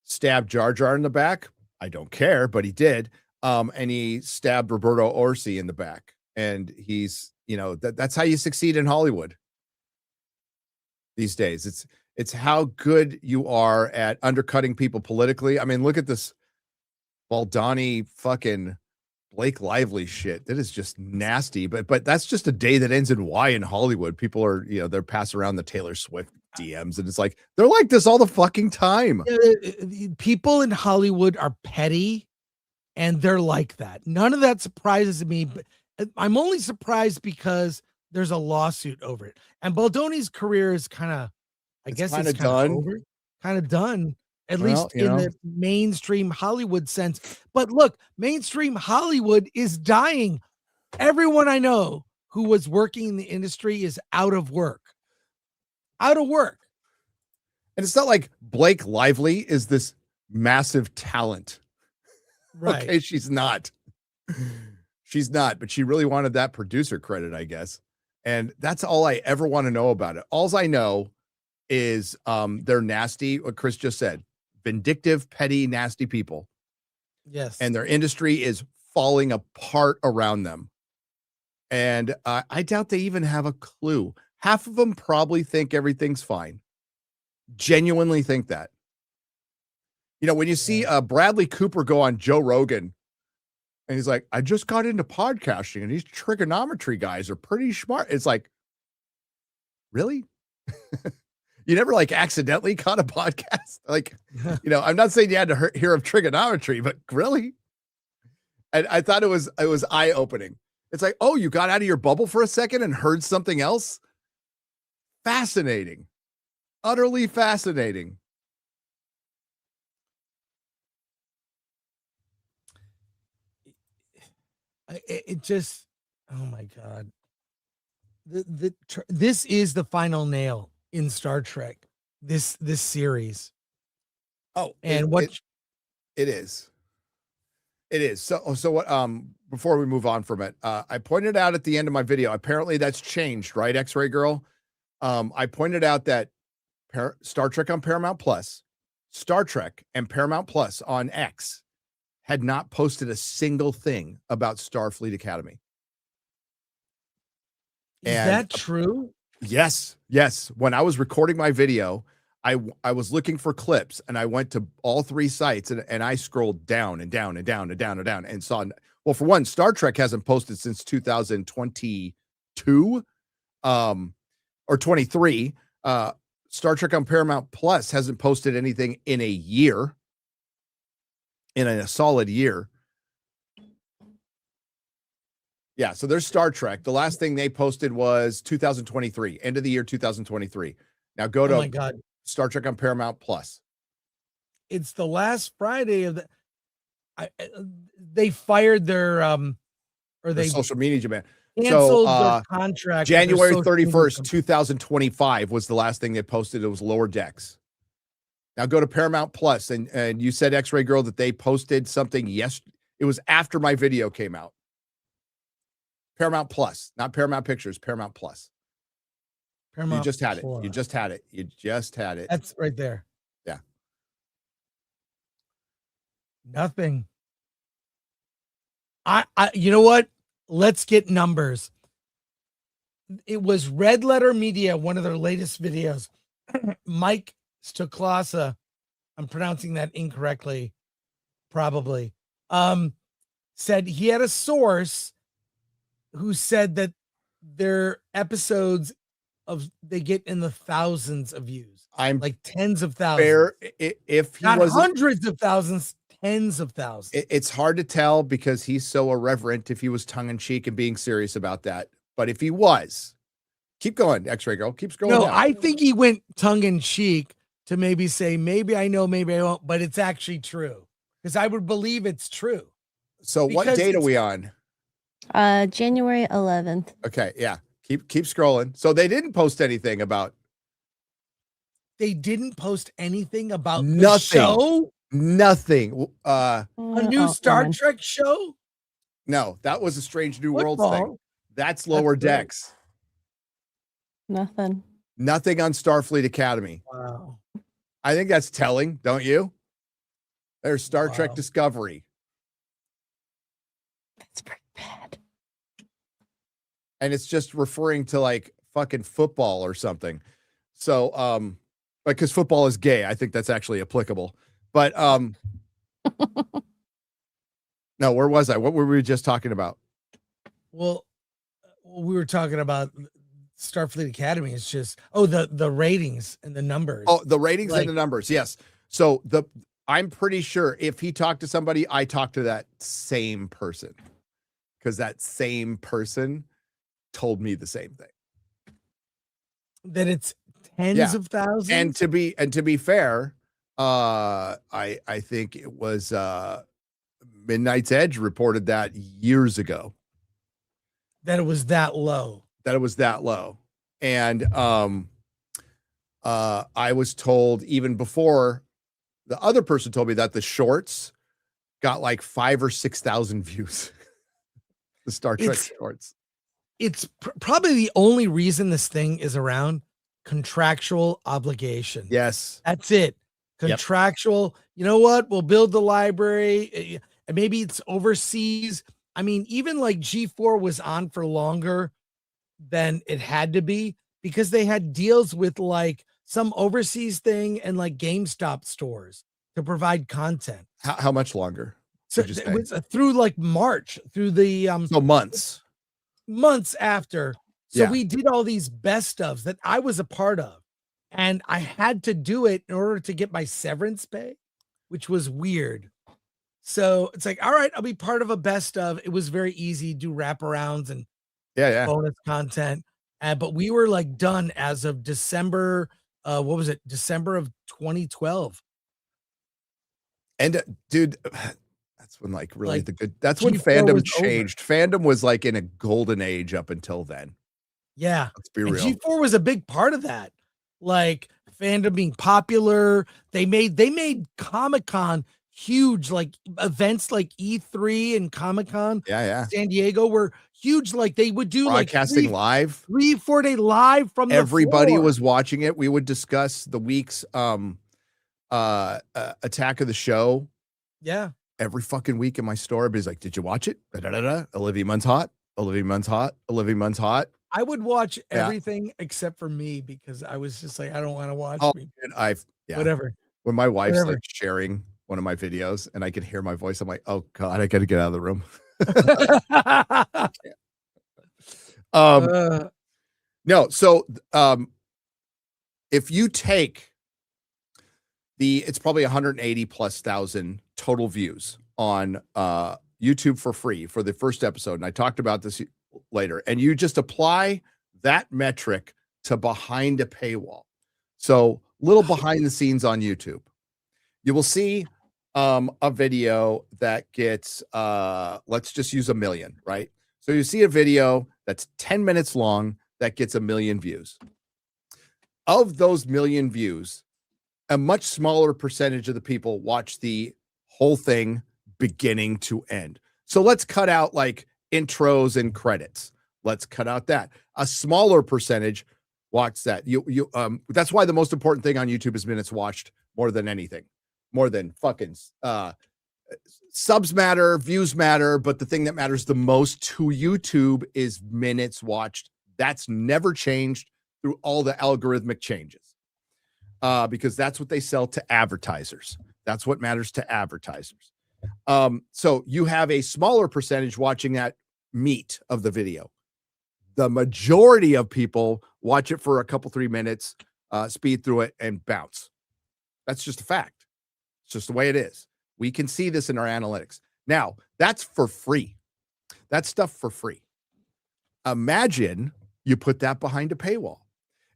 stabbed Jar Jar in the back. I don't care, but he did. And he stabbed Roberto Orci in the back. And he's, that's how you succeed in Hollywood these days. It's how good you are at undercutting people politically. I mean, look at this Baldani fucking Blake Lively shit. That is just nasty. But that's just a day that ends in Y in Hollywood. People are, they're passing around the Taylor Swift DMs, and it's like they're like this all the fucking time. People in Hollywood are petty, and they're like that. None of that surprises me, but I'm only surprised because there's a lawsuit over it. And Baldoni's career is kind of, I guess it's kind of done. kind of done, at Well, least you in know. the mainstream Hollywood sense. But look, mainstream Hollywood is dying. Everyone I know who was working in the industry is out of work. Out of work. And it's not like Blake Lively is this massive talent. Right. Okay, she's not. She's not, but she really wanted that producer credit, I guess. And that's all I ever want to know about it. All I know is they're nasty, what Chris just said. Vindictive, petty, nasty people. Yes. And their industry is falling apart around them. And I doubt they even have a clue. Half of them probably think everything's fine. Genuinely think that. You know, when you see Bradley Cooper go on Joe Rogan and he's like, I just got into podcasting and these trigonometry guys are pretty smart. It's like, really? You never like accidentally caught a podcast? Like, you know, I'm not saying you had to hear of trigonometry, but really? And I thought it was eye-opening. It's like, oh, you got out of your bubble for a second and heard something else? Fascinating. Utterly fascinating. It just, oh my God. This is the final nail in Star Trek, this series. Oh, and it is. It is. So what, before we move on from it, I pointed out at the end of my video, apparently that's changed, right? X-Ray Girl. I pointed out that Star Trek on Paramount Plus, Star Trek and Paramount Plus on X had not posted a single thing about Starfleet Academy. Is that true? Yes. Yes. When I was recording my video, I was looking for clips and I went to all three sites and I scrolled down and down and down and down and down and saw, well, for one, Star Trek hasn't posted since 2022 or 23. Star Trek on Paramount Plus hasn't posted anything in a year, in a solid year. Yeah, so there's Star Trek. The last thing they posted was 2023, end of the year 2023. Now go to oh my God. Star Trek on Paramount Plus. It's the last Friday of the. They fired their they social media man. canceled their contract. January 31st, 2025 was the last thing they posted. It was Lower Decks. Now go to Paramount Plus, and you said X-Ray Girl that they posted something. Yes, it was after my video came out. Paramount Plus, not Paramount Pictures, Paramount Plus. Paramount you just had it. Plus. You just had it. You just had it. That's right there. Yeah. Nothing. I you know what? Let's get numbers. It was Red Letter Media, one of their latest videos. Mike Stoklasa, I'm pronouncing that incorrectly, probably. Said he had a source who said that their episodes they get in the thousands of views. I'm like tens of thousands. Fair, if he not was hundreds of thousands, tens of thousands. It's hard to tell because he's so irreverent if he was tongue in cheek and being serious about that. But if he was, keep going, X-Ray Girl, keep scrolling. No, down. I think he went tongue in cheek to maybe say, maybe I know, maybe I won't, but it's actually true because I would believe it's true. So what date are we on? January 11th. Okay, yeah. Keep scrolling. So they didn't post anything about. They didn't post anything about Nothing. the show. Nothing. A new Star Trek show. No, that was a Strange New Football. Worlds thing. That's Lower Decks. Nothing. Nothing on Starfleet Academy. Wow. I think that's telling, don't you? There's Star Trek Discovery. That's pretty bad. And it's just referring to like fucking football or something. So, like, because football is gay, I think that's actually applicable. But no, where was I? What were we just talking about? Well, we were talking about Starfleet Academy. It's just the ratings and the numbers. Oh, the ratings and the numbers. Yes. So I'm pretty sure if he talked to somebody, I talked to that same person because that same person told me the same thing. That it's tens of thousands. And to be fair, I think it was Midnight's Edge reported that years ago that it was that low. And I was told even before the other person told me that the shorts got like 5,000 or 6,000 views. The Star Trek shorts. It's probably the only reason this thing is around. Contractual obligation. Yes. That's it. Contractual. Yep. You know what? We'll build the library. And maybe it's overseas. I mean, even like G4 was on for longer than it had to be because they had deals with like some overseas thing and like GameStop stores to provide content. How much longer? So it was through like March, through the so months after. So we did all these best ofs that I was a part of, and I had to do it in order to get my severance pay, which was weird. So it's like, all right, I'll be part of a best of. It was very easy, do wraparounds and bonus content. But we were like done as of December. What was it? December of 2012. And dude, that's when like really that's when fandom changed. Fandom was like in a golden age up until then. Yeah. Let's be real. G4 was a big part of that. Like fandom being popular. They made Comic-Con huge, like events like E3 and Comic-Con. Yeah. San Diego were huge. Like they would do broadcasting live. 3-4 day live from everybody was watching it. We would discuss the week's attack of the show. Yeah. Every fucking week in my store, everybody's like, did you watch it? Olivia Munn's hot. Olivia Munn's hot. Olivia Munn's hot. I would watch everything except for me because I was just like, I don't want to watch me. Whatever. When my wife's like sharing one of my videos and I can hear my voice, I'm like, oh God, I got to get out of the room. No. So, if you take it's probably 180 plus thousand total views on, YouTube for free for the first episode. And I talked about this later, and you just apply that metric to behind a paywall. So little behind the scenes on YouTube, you will see a video that gets let's just use 1 million, right? So you see a video that's 10 minutes long that gets 1 million views. Of those 1 million views, a much smaller percentage of the people watch the whole thing beginning to end. So let's cut out like intros and credits. Let's cut out that. A smaller percentage watch that. That's why the most important thing on YouTube is minutes watched more than anything, more than fucking subs matter, views matter, but the thing that matters the most to YouTube is minutes watched. That's never changed through all the algorithmic changes, because that's what they sell to advertisers. That's what matters to advertisers. So you have a smaller percentage watching that meat of the video. The majority of people watch it for a couple, 3 minutes, speed through it and bounce. That's just a fact. It's just the way it is. We can see this in our analytics. Now, that's for free. That's stuff for free. Imagine you put that behind a paywall.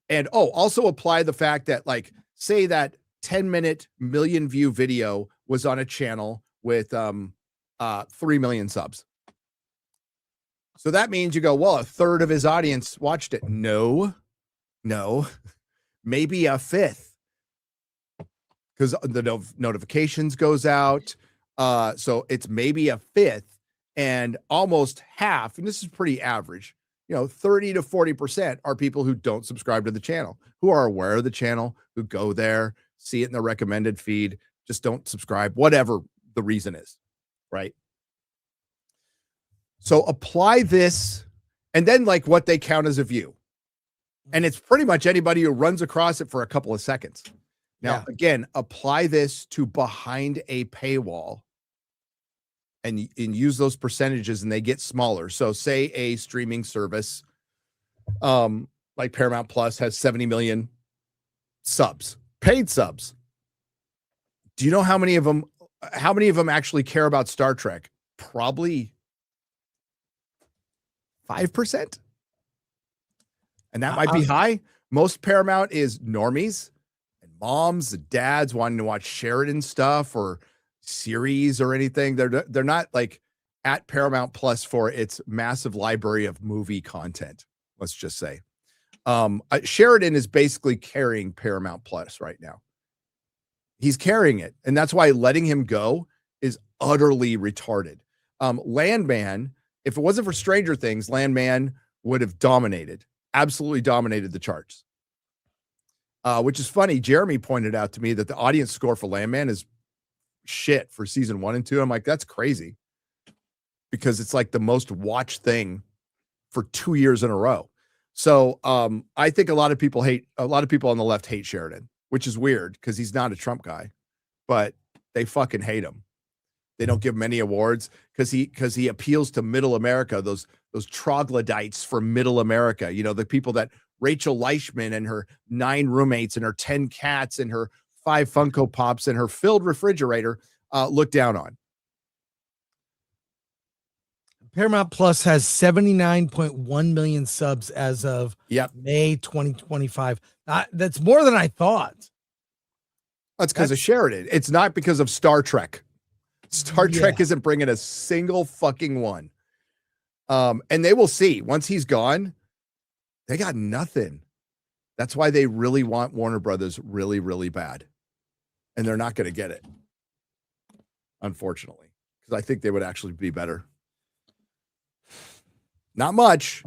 And also apply the fact that, like, say that 10-minute million view video was on a channel with 3 million subs. So that means you go, well, a third of his audience watched it. No, maybe a fifth, because the notifications goes out. So it's maybe a fifth, and almost half, and this is pretty average, 30 to 40% are people who don't subscribe to the channel, who are aware of the channel, who go there, see it in the recommended feed, just don't subscribe, whatever the reason is, right? So apply this, and then like what they count as a view. And it's pretty much anybody who runs across it for a couple of seconds. Now, again, apply this to behind a paywall and use those percentages, and they get smaller. So say a streaming service like Paramount Plus has 70 million subs, paid subs. Do you know how many of them actually care about Star Trek? Probably 5%. And that might be high, Most Paramount is normies and moms and dads wanting to watch Sheridan stuff or series or anything. They're not like at Paramount Plus for its massive library of movie content. Let's just say. Sheridan is basically carrying Paramount Plus right now. He's carrying it. And that's why letting him go is utterly retarded. Landman, if it wasn't for Stranger Things, Landman would have absolutely dominated the charts. Which is funny. Jeremy pointed out to me that the audience score for Landman is shit for season 1 and 2. I'm like, that's crazy. Because it's like the most watched thing for 2 years in a row. So I think a lot of people on the left hate Sheridan, which is weird because he's not a Trump guy, but they fucking hate him. They don't give him any awards because he appeals to middle America, those troglodytes from middle America, the people that Rachel Leichman and her 9 roommates and her 10 cats and her 5 Funko Pops and her filled refrigerator look down on. Paramount Plus has 79.1 million subs as of May 2025. That's more than I thought. That's because of Sheridan. It's not because of Star Trek. Star Trek isn't bringing a single fucking one. And they will see once he's gone, they got nothing. That's why they really want Warner Brothers really, really bad. And they're not going to get it. Unfortunately, because I think they would actually be better. Not much,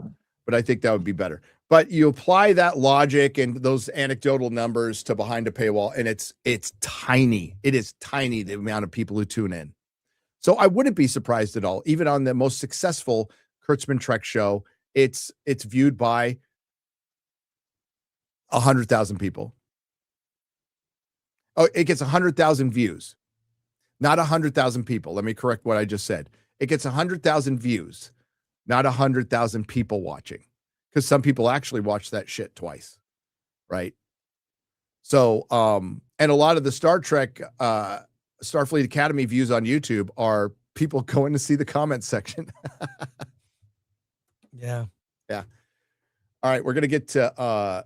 but I think that would be better. But you apply that logic and those anecdotal numbers to behind a paywall, and it's tiny. It is tiny, the amount of people who tune in. So I wouldn't be surprised at all. Even on the most successful Kurtzman Trek show, it's viewed by 100,000 people. Oh, it gets 100,000 views, not 100,000 people. Let me correct what I just said. It gets 100,000 views, not 100,000 people watching, because some people actually watch that shit twice, right? So, and a lot of the Star Trek, Starfleet Academy views on YouTube are people going to see the comment section. Yeah. All right, we're gonna get to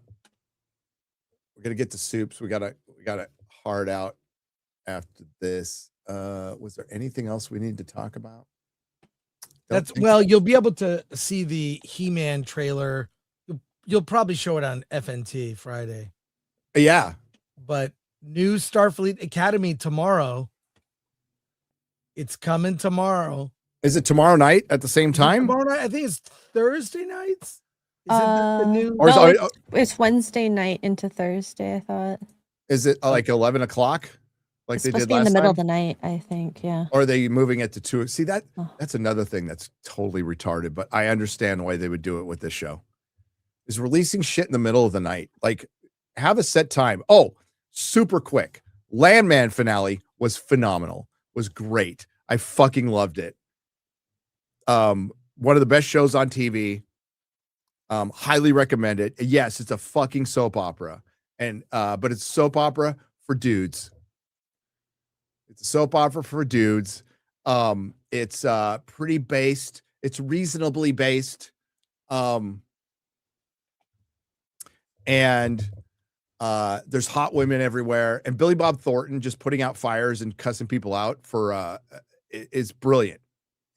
soups. We got a hard out after this. Was there anything else we need to talk about? You'll be able to see the He-Man trailer. You'll probably show it on FNT Friday. Yeah. But new Starfleet Academy tomorrow. It's coming tomorrow. Is it tomorrow night at the same time? Tomorrow night, I think it's Thursday nights. Is it the new? Or it's Wednesday night into Thursday, I thought. Is it like 11 o'clock? Like It's they supposed did to be in last the middle time? of the night, I think. Yeah. Or are they moving it to 2? See, that's Oh. another thing that's totally retarded, but I understand why they would do it with this show. Is releasing shit in the middle of the night. Like, have a set time. Oh, super quick. Landman finale was phenomenal. Was great. I fucking loved it. One of the best shows on TV. Highly recommend it. Yes, it's a fucking soap opera. And but it's a soap opera for dudes. It's a soap opera for dudes. It's pretty based. It's reasonably based. And there's hot women everywhere. And Billy Bob Thornton just putting out fires and cussing people out for is brilliant.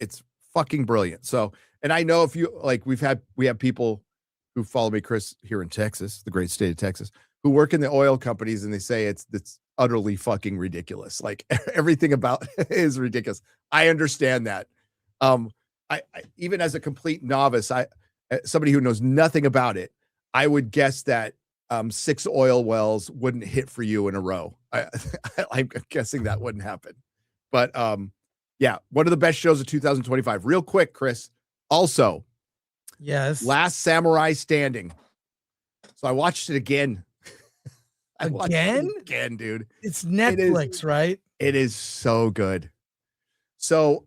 It's fucking brilliant. So, and I know if you like, we have people who follow me, Chris, here in Texas, the great state of Texas, who work in the oil companies, and they say it's utterly fucking ridiculous. Like everything about it is ridiculous. I understand that. I even as a complete novice, somebody who knows nothing about it, I would guess that 6 oil wells wouldn't hit for you in a row. I'm guessing that wouldn't happen. But yeah, one of the best shows of 2025. Real quick, Chris. Also, yes, Last Samurai Standing. So I watched it again. Again, dude. It's Netflix, right? It is so good. So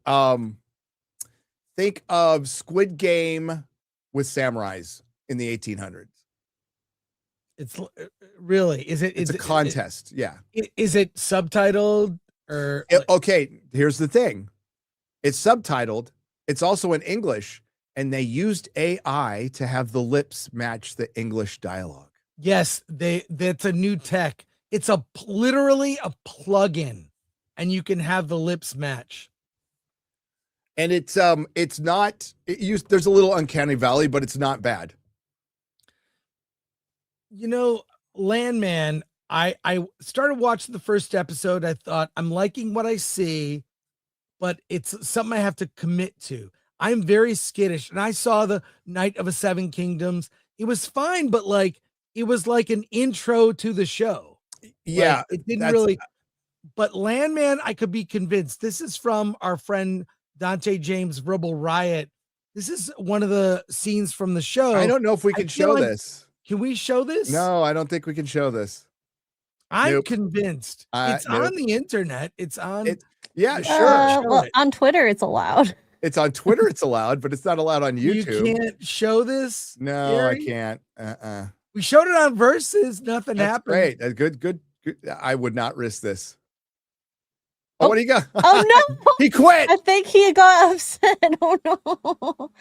think of Squid Game with samurais in the 1800s. It's really, is it? It's a contest. Yeah. Is it subtitled or? Okay. Here's the thing. It's subtitled. It's also in English, and they used AI to have the lips match the English dialogue. Yes, that's a new tech. It's literally a plug-in, and you can have the lips match. And it's not there's a little uncanny valley, but it's not bad. You know, Landman, I started watching the first episode. I thought I'm liking what I see, but it's something I have to commit to. I'm very skittish, and I saw the Night of the Seven Kingdoms. It was fine, but like it was like an intro to the show. Yeah, like, it didn't really. But Landman, I could be convinced. This is from our friend Dante James' Verbal Riot. This is one of the scenes from the show. I don't know if we can show this. Can we show this? No, I don't think we can show this. I'm convinced. It's on the internet. It's on. Yeah, sure. Well, on Twitter, it's allowed. It's on Twitter, it's allowed, but it's not allowed on YouTube. You can't show this? No, Gary? I can't. We showed it on Versus. Nothing happened. Great. Good. I would not risk this. Oh, what do you got? Oh no! He quit. I think he got upset. Oh no!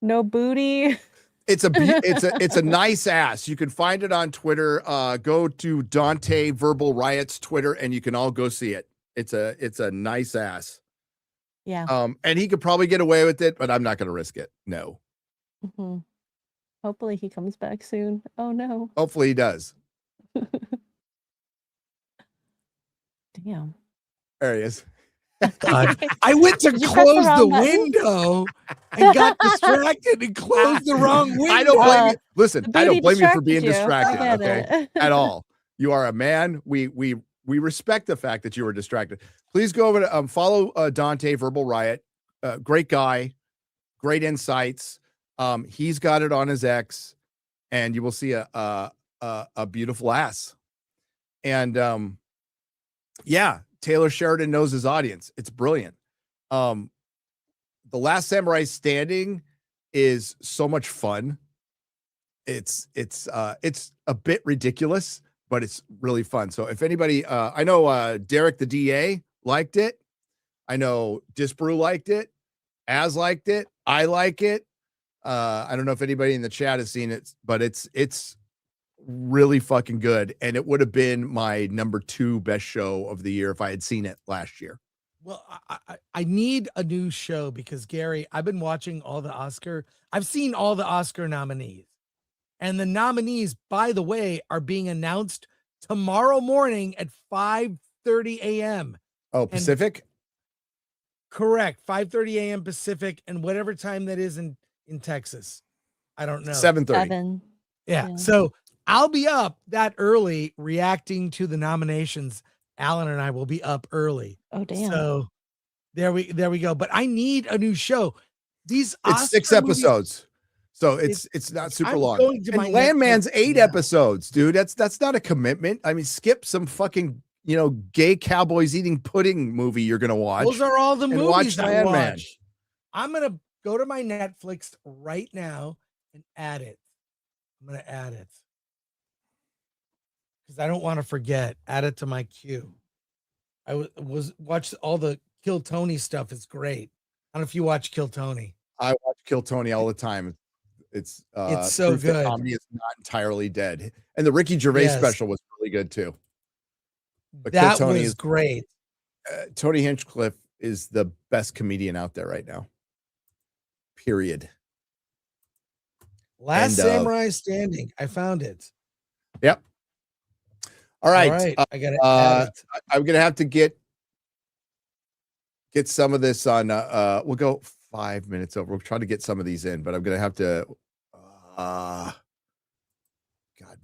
No booty. It's a nice ass. You can find it on Twitter. Go to Dante Verbal Riot's Twitter, and you can all go see it. It's a nice ass. Yeah. And he could probably get away with it, but I'm not going to risk it. No. Mm-hmm. Hopefully he comes back soon. Oh no. Hopefully he does. Damn. There he is. God. I went to close the window and got distracted and closed the wrong window. I don't blame you. Listen, I don't blame you for being distracted you. distracted, okay? At all. You are a man. We respect the fact that you were distracted. Please go over to follow Dante Verbal Riot. Great guy, great insights. He's got it on his X, and you will see a beautiful ass. And yeah, Taylor Sheridan knows his audience. It's brilliant. The Last Samurai Standing is so much fun. It's a bit ridiculous, but it's really fun. So if anybody, I know Derek the DA liked it. I know Disbrew liked it. Az liked it. I like it. I don't know if anybody in the chat has seen it, but it's really fucking good. And it would have been my number 2 best show of the year if I had seen it last year. Well, I need a new show because Gary, I've been watching I've seen all the Oscar nominees. And the nominees, by the way, are being announced tomorrow morning at 5:30 a.m. Oh, Pacific? Correct. 5:30 a.m. Pacific, and whatever time that is in Texas. I don't know. 7:30. Yeah. So I'll be up that early reacting to the nominations. Alan and I will be up early. Oh, damn. So there we go. But I need a new show. It's Oscar 6 episodes. So it's not super long. And Landman's 8 episodes, dude. That's not a commitment. I mean, skip some fucking, gay cowboys eating pudding movie you're gonna watch. Those are all the movies I Landman. watch. I'm gonna go to my Netflix right now and add it. I'm gonna add it because I don't want to forget. Add it to my queue. I was watch all the Kill Tony stuff. It's great. I don't know if you watch Kill Tony. I watch Kill Tony all the time. It's so good. Comedy is not entirely dead, and the Ricky Gervais special was really good too. But that was great. Tony Hinchcliffe is the best comedian out there right now. Period. Last Samurai Standing. I found it. Yep. All right. I got it. I'm gonna have to get some of this on. We'll go 5 minutes over. We'll try to get some of these in, but I'm gonna have to. God,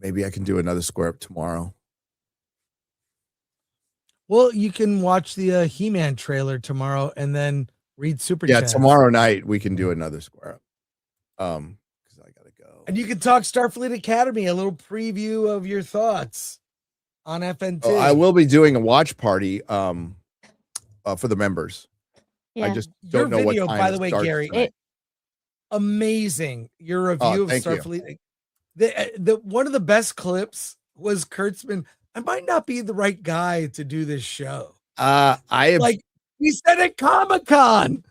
maybe I can do another square up tomorrow. Well, you can watch the He-Man trailer tomorrow and then read Super Yeah, Chats. tomorrow night we can do another square up. Because I gotta go. And you can talk Starfleet Academy, a little preview of your thoughts on FNT. Oh, I will be doing a watch party for the members. Yeah. I just don't know video, what time by the way, Gary. tonight. Amazing. Your review of Starfleet. The one of the best clips was Kurtzman. I might not be the right guy to do this show. I have, Like he said at Comic-Con.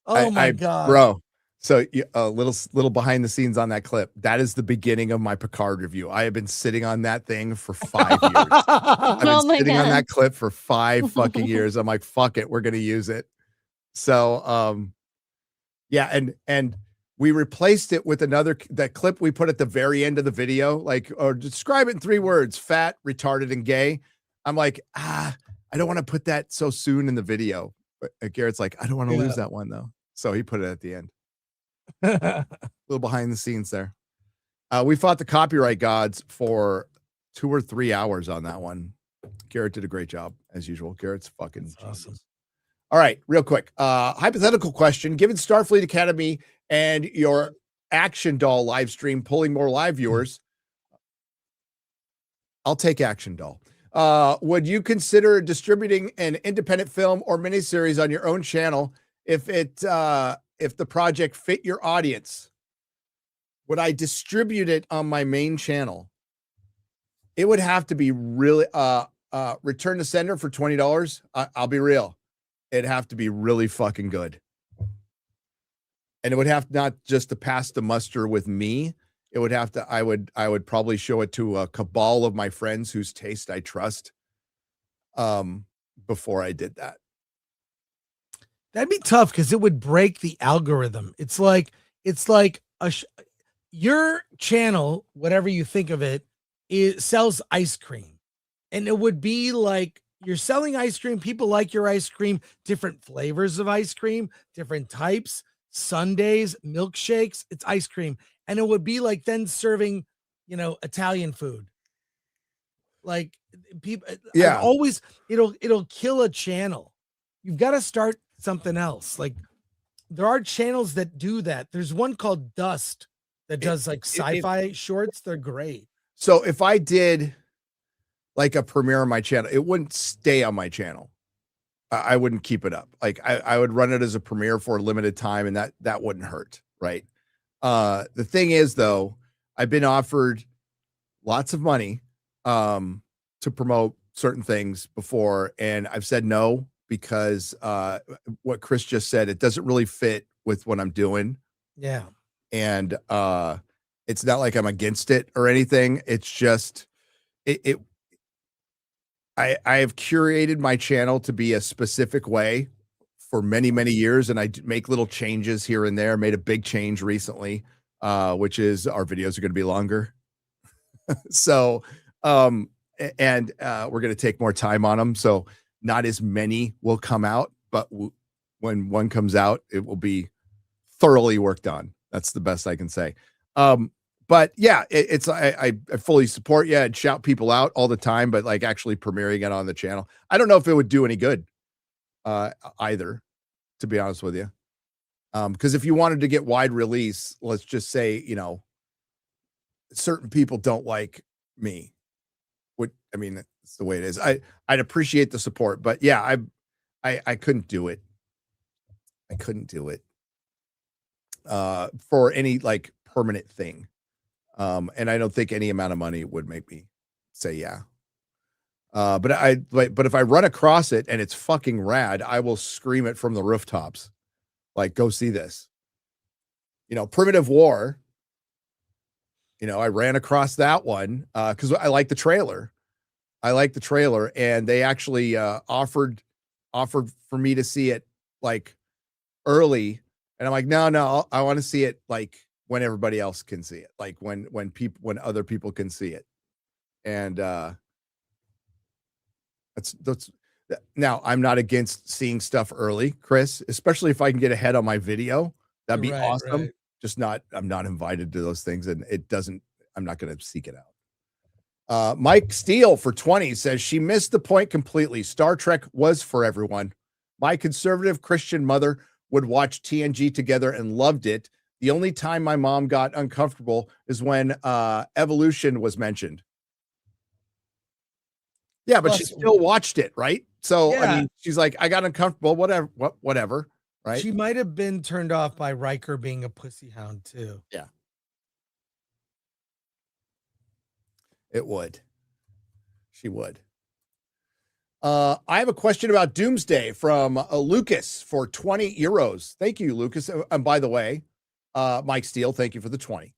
Oh my God. Bro. So a little behind the scenes on that clip. That is the beginning of my Picard review. I have been sitting on that thing for 5 years. I've been Oh my sitting on God. that clip for 5 fucking years. I'm like, fuck it, we're gonna use it. So yeah, and we replaced it with that clip we put at the very end of the video, like, or describe it in 3 words: fat, retarded, and gay. I'm like, I don't want to put that so soon in the video. But Garrett's like, I don't want to lose that one though. So he put it at the end. A little behind the scenes there. We fought the copyright gods for 2 or 3 hours on that one. Garrett did a great job as usual. Garrett's fucking awesome. All right, real quick. Hypothetical question. Given Starfleet Academy and your Action Doll live stream pulling more live viewers, I'll take Action Doll. Would you consider distributing an independent film or miniseries on your own channel if the project fit your audience? Would I distribute it on my main channel? It would have to be really Return to Sender for $20. I'll be real. It'd have to be really fucking good. And it would have not just to pass the muster with me. It would have to, I would probably show it to a cabal of my friends whose taste I trust before I did that. That'd be tough because it would break the algorithm. It's like your channel, whatever you think of it, sells ice cream. And it would be like you're selling ice cream. People like your ice cream, different flavors of ice cream, different types, sundaes, milkshakes. It's ice cream. And it would be like then serving, Italian food. Like people, yeah, always it'll kill a channel. You've got to start something else. Like there are channels that do that. There's one called Dust that does like sci-fi shorts. They're great. So if I did like a premiere on my channel, it wouldn't stay on my channel. I wouldn't keep it up. Like I would run it as a premiere for a limited time, and that wouldn't hurt, right? The thing is, though, I've been offered lots of money to promote certain things before, and I've said no because what Chris just said, it doesn't really fit with what I'm doing. Yeah. And it's not like I'm against it or anything. It's just I have curated my channel to be a specific way for many, many years, and I make little changes here and there. Made a big change recently, which is our videos are going to be longer. So, we're going to take more time on them. So not as many will come out, but when one comes out, it will be thoroughly worked on. That's the best I can say. But yeah, I fully support you and shout people out all the time, but like actually premiering it on the channel, I don't know if it would do any good either, to be honest with you. Because if you wanted to get wide release, let's just say, certain people don't like me. It's the way it is. I'd appreciate the support, but yeah, I couldn't do it. I couldn't do it for any like permanent thing. And I don't think any amount of money would make me say yeah. But if I run across it and it's fucking rad, I will scream it from the rooftops. Like, go see this. Primitive War. I ran across that one because I like the trailer. And they actually offered for me to see it like early, and I'm like, no, I want to see it like when everybody else can see it, like when other people can see it. And that's now I'm not against seeing stuff early, Chris, especially if I can get ahead on my video. That'd be awesome. Right. Just I'm not invited to those things, and I'm not going to seek it out. Mike Steele for 20 says she missed the point completely. Star Trek was for everyone. My conservative Christian mother would watch TNG together and loved it. The only time my mom got uncomfortable is when evolution was mentioned. Yeah, but she still watched it, right? So yeah. She's like, I got uncomfortable, whatever, right? She might have been turned off by Riker being a pussy hound too. Yeah. It would. She would. I have a question about Doomsday from Lucas for 20 euros. Thank you, Lucas. And by the way, Mike Steele, thank you for the 20.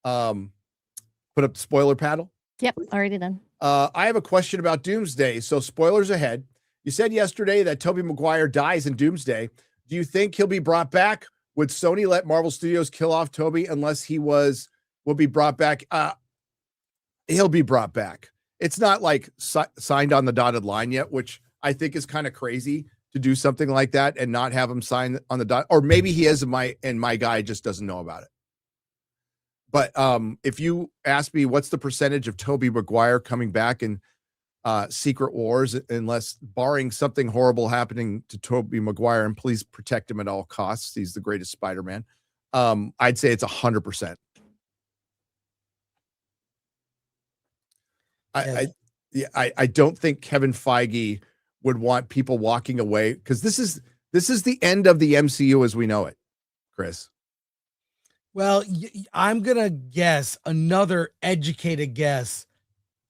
Put up the spoiler paddle. Yep, already done. I have a question about Doomsday. So spoilers ahead. You said yesterday that Tobey Maguire dies in Doomsday. Do you think he'll be brought back? Would Sony let Marvel Studios kill off Tobey unless he will be brought back? He'll be brought back. It's not like signed on the dotted line yet, which I think is kind of crazy to do something like that and not have him sign on the dot. Or maybe he is, and my guy just doesn't know about it. But if you ask me what's the percentage of Tobey Maguire coming back in Secret Wars, unless barring something horrible happening to Tobey Maguire, and please protect him at all costs, he's the greatest Spider-Man, I'd say it's 100%. I don't think Kevin Feige would want people walking away, because this is the end of the MCU as we know it, Chris. Well, I'm going to guess, another educated guess,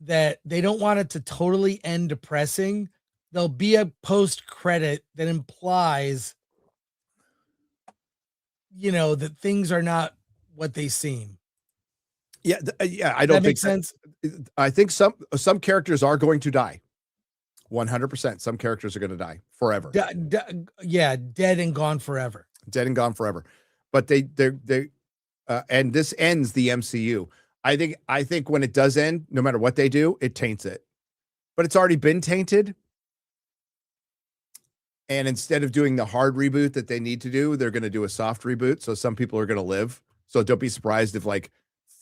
that they don't want it to totally end depressing. There'll be a post credit that implies, that things are not what they seem. Yeah. I don't think sense. I think some characters are going to die. 100%. Some characters are going to die forever. Dead and gone forever. Dead and gone forever. But they and this ends the MCU. I think when it does end, no matter what they do, it taints it. But it's already been tainted. And instead of doing the hard reboot that they need to do, they're going to do a soft reboot. So some people are going to live. So don't be surprised if like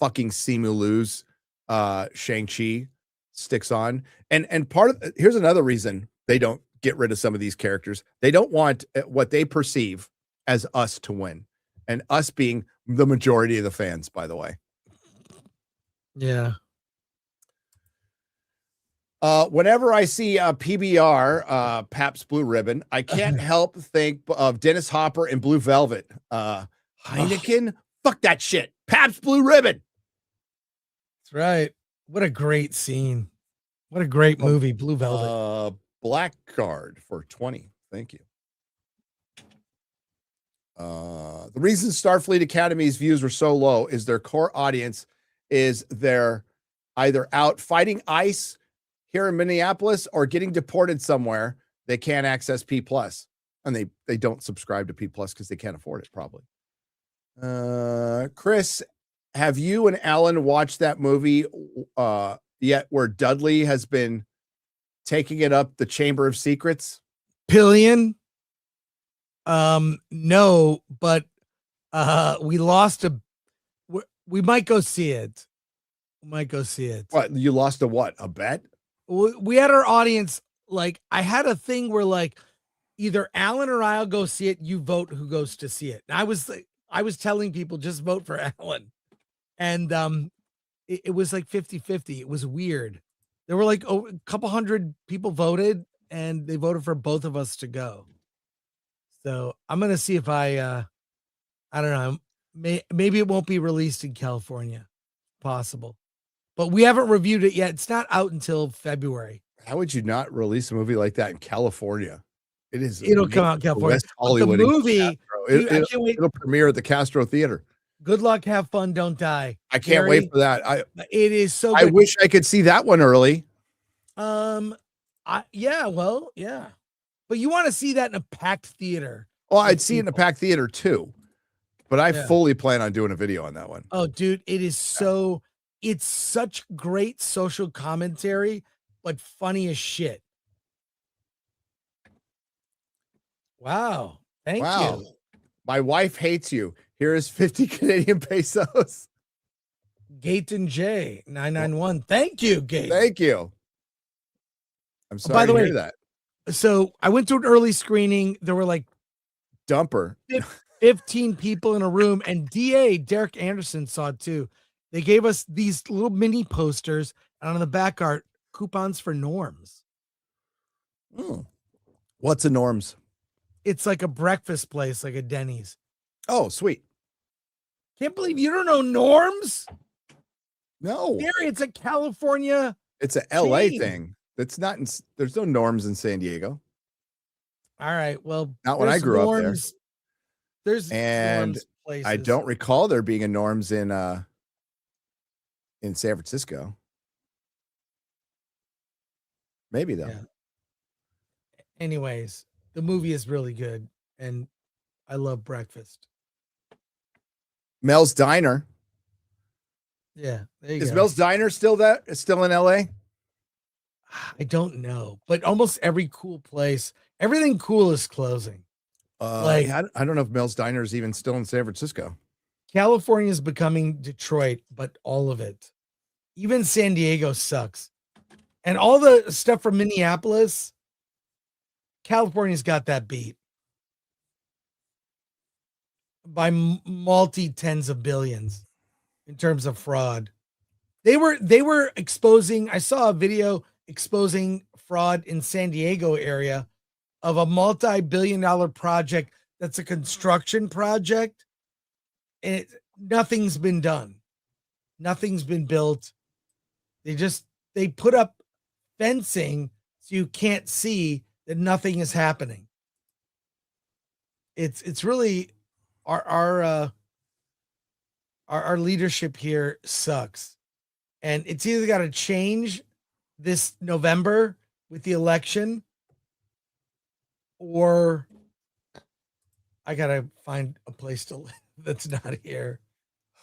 fucking Simu Liu's Shang-Chi sticks on. And here's another reason they don't get rid of some of these characters. They don't want what they perceive as us to win. And us being the majority of the fans, by the way. Yeah. Whenever I see a PBR, Pabst Blue Ribbon, I can't help think of Dennis Hopper and Blue Velvet. Heineken, fuck that shit. Pabst Blue Ribbon. That's right. What a great scene. What a great movie, Blue Velvet. Black card for 20. Thank you. The reason Starfleet Academy's views were so low is their core audience is they're either out fighting ICE here in Minneapolis or getting deported somewhere. They can't access P+, and they don't subscribe to P+ because they can't afford it, probably. Chris, have you and Alan watched that movie yet where Dudley has been taking it up the Chamber of Secrets? Pillion? No, but we lost we might go see it. What, you lost a what? A bet? We had our audience, like, I had a thing where like either Alan or I'll go see it, you vote who goes to see it. And I was telling people just vote for Alan. And it was like 50-50. It was weird. There were like a couple hundred people voted, and they voted for both of us to go. So I'm gonna see if I don't know. Maybe it won't be released in California. Possible. But we haven't reviewed it yet. It's not out until February. How would you not release a movie like that in California? It'll come out in California. West Hollywood. The movie, it'll premiere at the Castro Theater. Good luck, have fun, don't die. I can't wait for that. It is so I good. wish I could see that one early. Yeah. But you want to see that in a packed theater. Well, I'd see it in a packed theater too. But I fully plan on doing a video on that one. Oh, dude, it is it's such great social commentary, but funny as shit. Wow. Thank you. My wife hates you. Here is 50 Canadian pesos. Gaten J 991. Thank you, Gate. Thank you. I'm sorry by the to way, hear that. So I went to an early screening. There were like Dumper. 15 people in a room, and Derek Anderson saw it too. They gave us these little mini posters, and on the back are coupons for Norms. What's a Norms? It's like a breakfast place, like a Denny's. Oh, sweet. Can't believe you don't know Norms? No. Gary, it's a California. It's a LA thing. That's not there's no Norms in San Diego. All right. Well, not when I grew up there. There's and Norms places. I don't recall there being a Norms in San Francisco. Maybe though. Yeah. Anyways, the movie is really good, and I love breakfast. Mel's Diner. Yeah, there you Is go. Mel's Diner still in LA? I don't know, but almost every cool place, everything cool is closing. Like- Yeah, I don't know if Mel's Diner is even still in San Francisco. California is becoming Detroit, but all of it. Even San Diego sucks. And all the stuff from Minneapolis, California's got that beat by multi tens of billions in terms of fraud. They were exposing, I saw a video exposing fraud in San Diego area of a multi-billion-dollar project that's a construction project, and nothing's been done. Nothing's been built. They put up fencing so you can't see that nothing is happening. It's really our leadership here sucks. And it's either got to change this November with the election, or I got to find a place to live that's not here.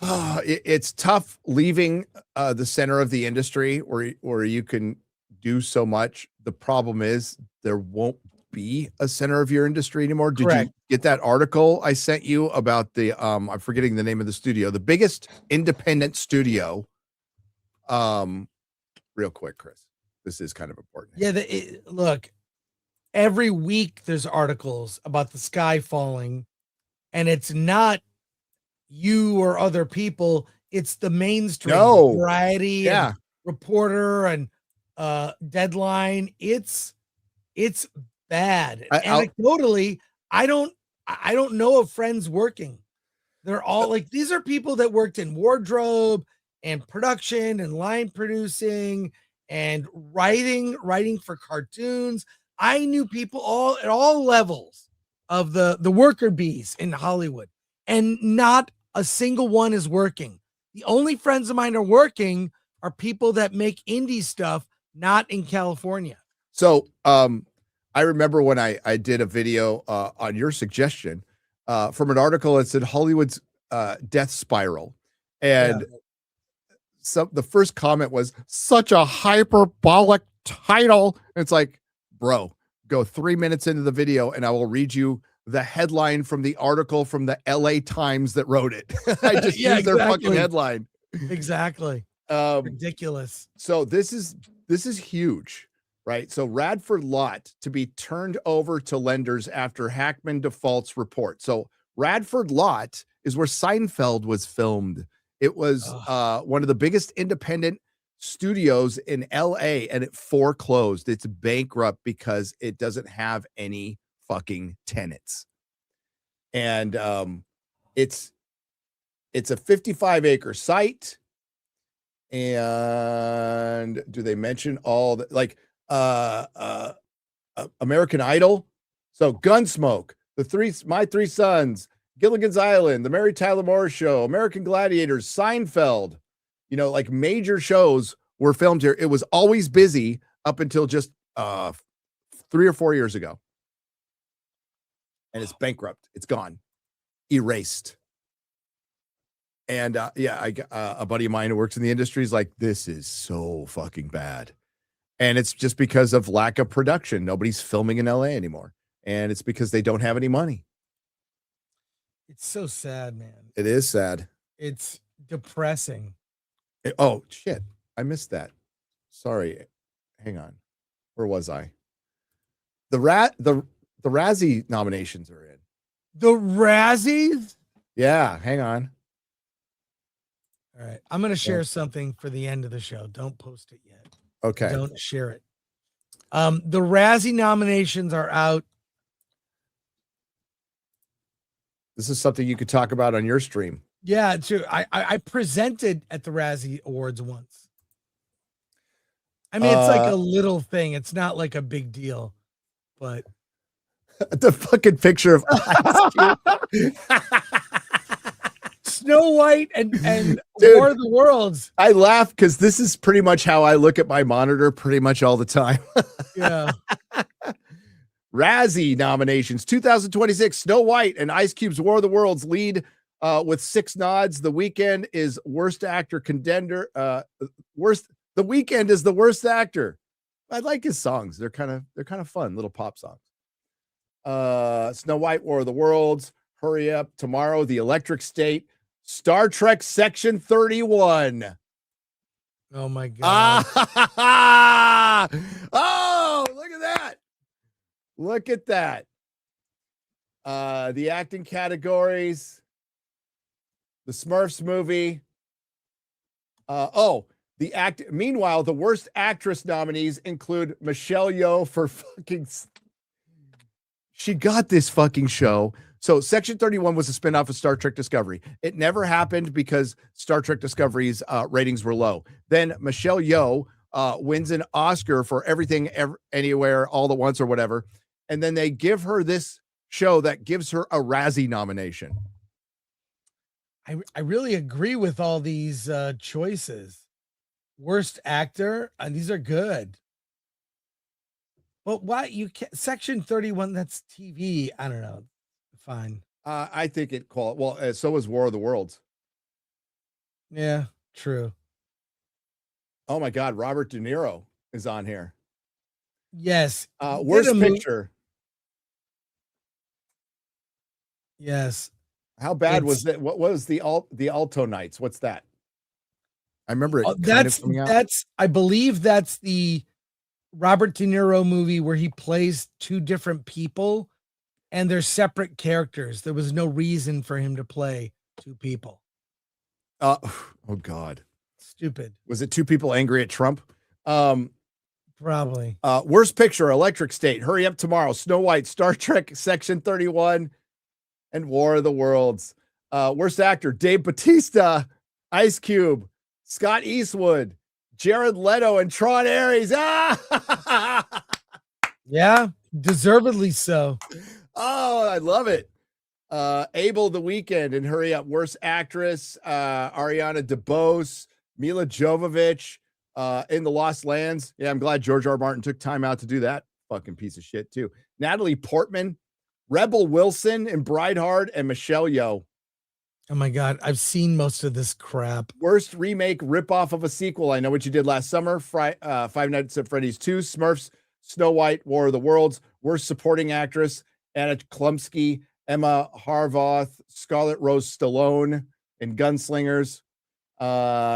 It's tough leaving the center of the industry where you can do so much. The problem is there won't be a center of your industry anymore. Did Correct. you get that article I sent you about the I'm forgetting the name of the studio, the biggest independent studio? Real quick, Chris, this is kind of important. Yeah, look, every week there's articles about the sky falling, and it's not you or other people, it's the mainstream Variety, and Reporter, and Deadline. It's bad. Anecdotally, I don't know of friends working. They're all like, these are people that worked in wardrobe and production and line producing and writing for cartoons. I knew people at all levels of the worker bees in Hollywood, and not a single one is working. The only friends of mine are working are people that make indie stuff, not in California. So I remember when I did a video on your suggestion from an article that said Hollywood's death spiral. And the first comment was such a hyperbolic title. It's like, bro, go 3 minutes into the video and I will read you the headline from the article from the LA Times that wrote it. I just used their fucking headline. Exactly. Ridiculous. So this is huge, right? So Radford Lot to be turned over to lenders after Hackman defaults report. So Radford Lot is where Seinfeld was filmed. It was one of the biggest independent studios in LA, and it foreclosed. It's bankrupt because it doesn't have any fucking tenants. And it's a 55-acre site. And do they mention all the, like American Idol? So Gunsmoke, My Three Sons, Gilligan's Island, The Mary Tyler Moore Show, American Gladiators, Seinfeld, like major shows were filmed here. It was always busy up until just 3 or 4 years ago. And it's bankrupt. It's gone. Erased. And a buddy of mine who works in the industry is like, this is so fucking bad. And it's just because of lack of production. Nobody's filming in LA anymore. And it's because they don't have any money. It's so sad, man. It is sad. It's depressing. Oh, shit. I missed that. Sorry. Hang on. Where was I? The Razzie nominations are in. The Razzies? Yeah, hang on. All right. I'm going to share something for the end of the show. Don't post it yet. Okay. Don't share it. The Razzie nominations are out. This is something you could talk about on your stream. Yeah, true. I presented at the Razzie Awards once. I mean, it's like a little thing. It's not like a big deal, but the fucking picture of Ice Cube. Snow White and Dude. War of the Worlds. I laugh because this is pretty much how I look at my monitor pretty much all the time. Yeah. Razzie nominations 2026. Snow White and Ice Cube's War of the Worlds lead with 6 nods. The Weeknd is worst actor contender. The Weeknd is the worst actor. I like his songs. They're kind of fun little pop songs. Snow White, War of the Worlds, Hurry Up Tomorrow, The Electric State, Star Trek Section 31. Oh my god. Oh, look at that. Look at that. The acting categories. The Smurfs movie. Meanwhile, the worst actress nominees include Michelle Yeoh for fucking. She got this fucking show. So Section 31 was a spinoff of Star Trek Discovery. It never happened because Star Trek Discovery's ratings were low. Then Michelle Yeoh wins an Oscar for Everything, Anywhere, All at Once or whatever. And then they give her this show that gives her a Razzie nomination. I really agree with all these choices. Worst actor, these are good. But why you can't Section 31? That's TV. I don't know. Fine. I think it so is War of the Worlds. Yeah, true. Oh my God, Robert De Niro is on here. Yes. Worst picture. Yes. How bad was that? What was the Alto Nights? What's that? I remember it. That's I believe that's the Robert De Niro movie where he plays 2 different people and they're separate characters. There was no reason for him to play 2 people. Oh God. Stupid. Was it 2 people angry at Trump? Probably. Worst picture, Electric State, Hurry Up Tomorrow, Snow White, Star Trek Section 31, and War of the Worlds. Worst actor, Dave Bautista, Ice Cube, Scott Eastwood, Jared Leto, and Tron Ares. Yeah, deservedly so. Oh, I love it. Abel the Weeknd and Hurry Up. Worst actress, Ariana DeBose, Mila Jovovich, in The Lost Lands. Yeah, I'm glad George R. Martin took time out to do that fucking piece of shit too. Natalie Portman, Rebel Wilson in Brideheart, and Michelle Yeoh. Oh my God, I've seen most of this crap. Worst remake ripoff of a sequel. I Know What You Did Last Summer, Five Nights at Freddy's 2, Smurfs, Snow White, War of the Worlds. Worst supporting actress, Anna Klumsky, Emma Harvoth, Scarlett Rose Stallone in Gunslingers,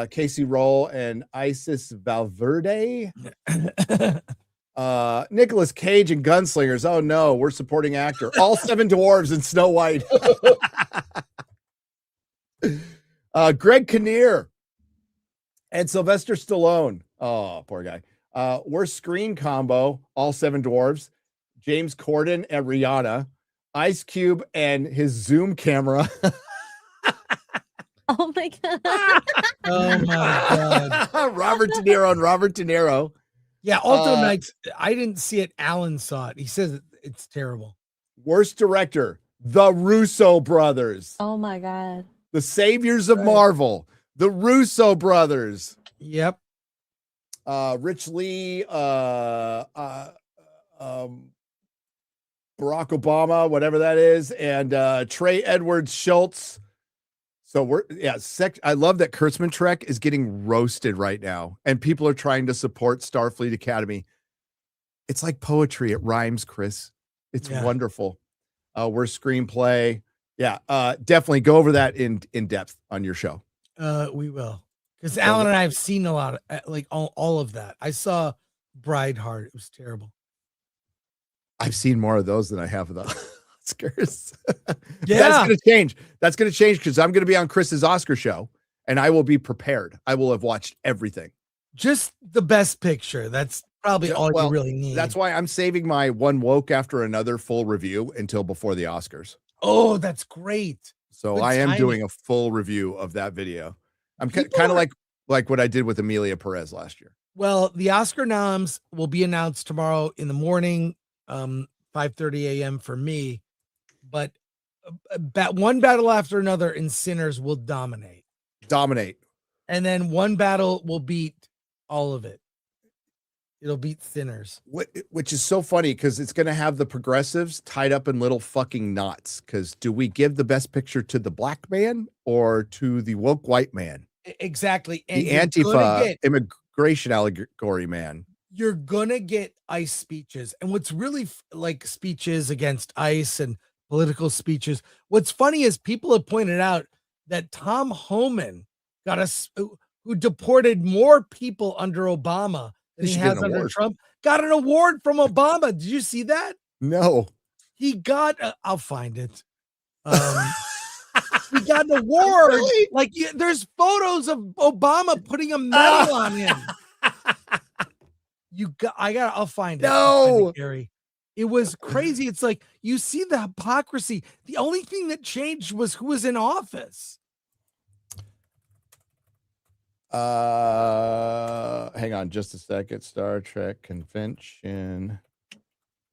Casey Roll, and Isis Valverde. Nicolas Cage in Gunslingers. Oh no, we're supporting actor. All 7 dwarves in Snow White. Greg Kinnear and Sylvester Stallone. Oh, poor guy. Worst screen combo, All 7 dwarves. James Corden and Rihanna. Ice Cube and his Zoom camera. Oh my God. Oh my God. Robert De Niro and Robert De Niro. Yeah, Alto Nights. I didn't see it. Alan saw it. He says it's terrible. Worst director, the Russo brothers. Oh my God. The saviors of Marvel, the Russo brothers. Yep. Rich Lee, Barack Obama, whatever that is, and Trey Edwards Schultz. So I love that Kurtzman Trek is getting roasted right now, and people are trying to support Starfleet Academy. It's like poetry. It rhymes, Chris. It's wonderful. Worst screenplay. Yeah, definitely go over that in depth on your show. We will, because Alan and I have seen a lot of all of that. I saw Brideheart. It was terrible. I've seen more of those than I have of the Oscars. Yeah, that's going to change. That's going to change because I'm going to be on Chris's Oscar show, and I will be prepared. I will have watched everything. Just the best picture. That's probably all you really need. That's why I'm saving my one woke after another full review until before the Oscars. Oh, that's great. So Good I am timing. doing a full review of that video. I'm kind of like what I did with Amelia Perez last year. Well, the Oscar noms will be announced tomorrow in the morning, 5:30 a.m. for me. But one battle after another in Sinners will dominate. And then one battle will beat all of it. It'll beat Sinners. Which is so funny because it's going to have the progressives tied up in little fucking knots. Because do we give the best picture to the black man or to the woke white man? Exactly. And the Antifa immigration allegory man. You're going to get ICE speeches. And what's really like speeches against ICE and political speeches. What's funny is people have pointed out that Tom Homan who deported more people under Obama than he has under Trump, got an award from Obama. Did you see that? No. He got, I'll find it. He got an award. Really? Like there's photos of Obama putting a medal on him. I'll find it. No, Gary. It was crazy. It's like you see the hypocrisy. The only thing that changed was who was in office. Hang on just a second. Star Trek convention,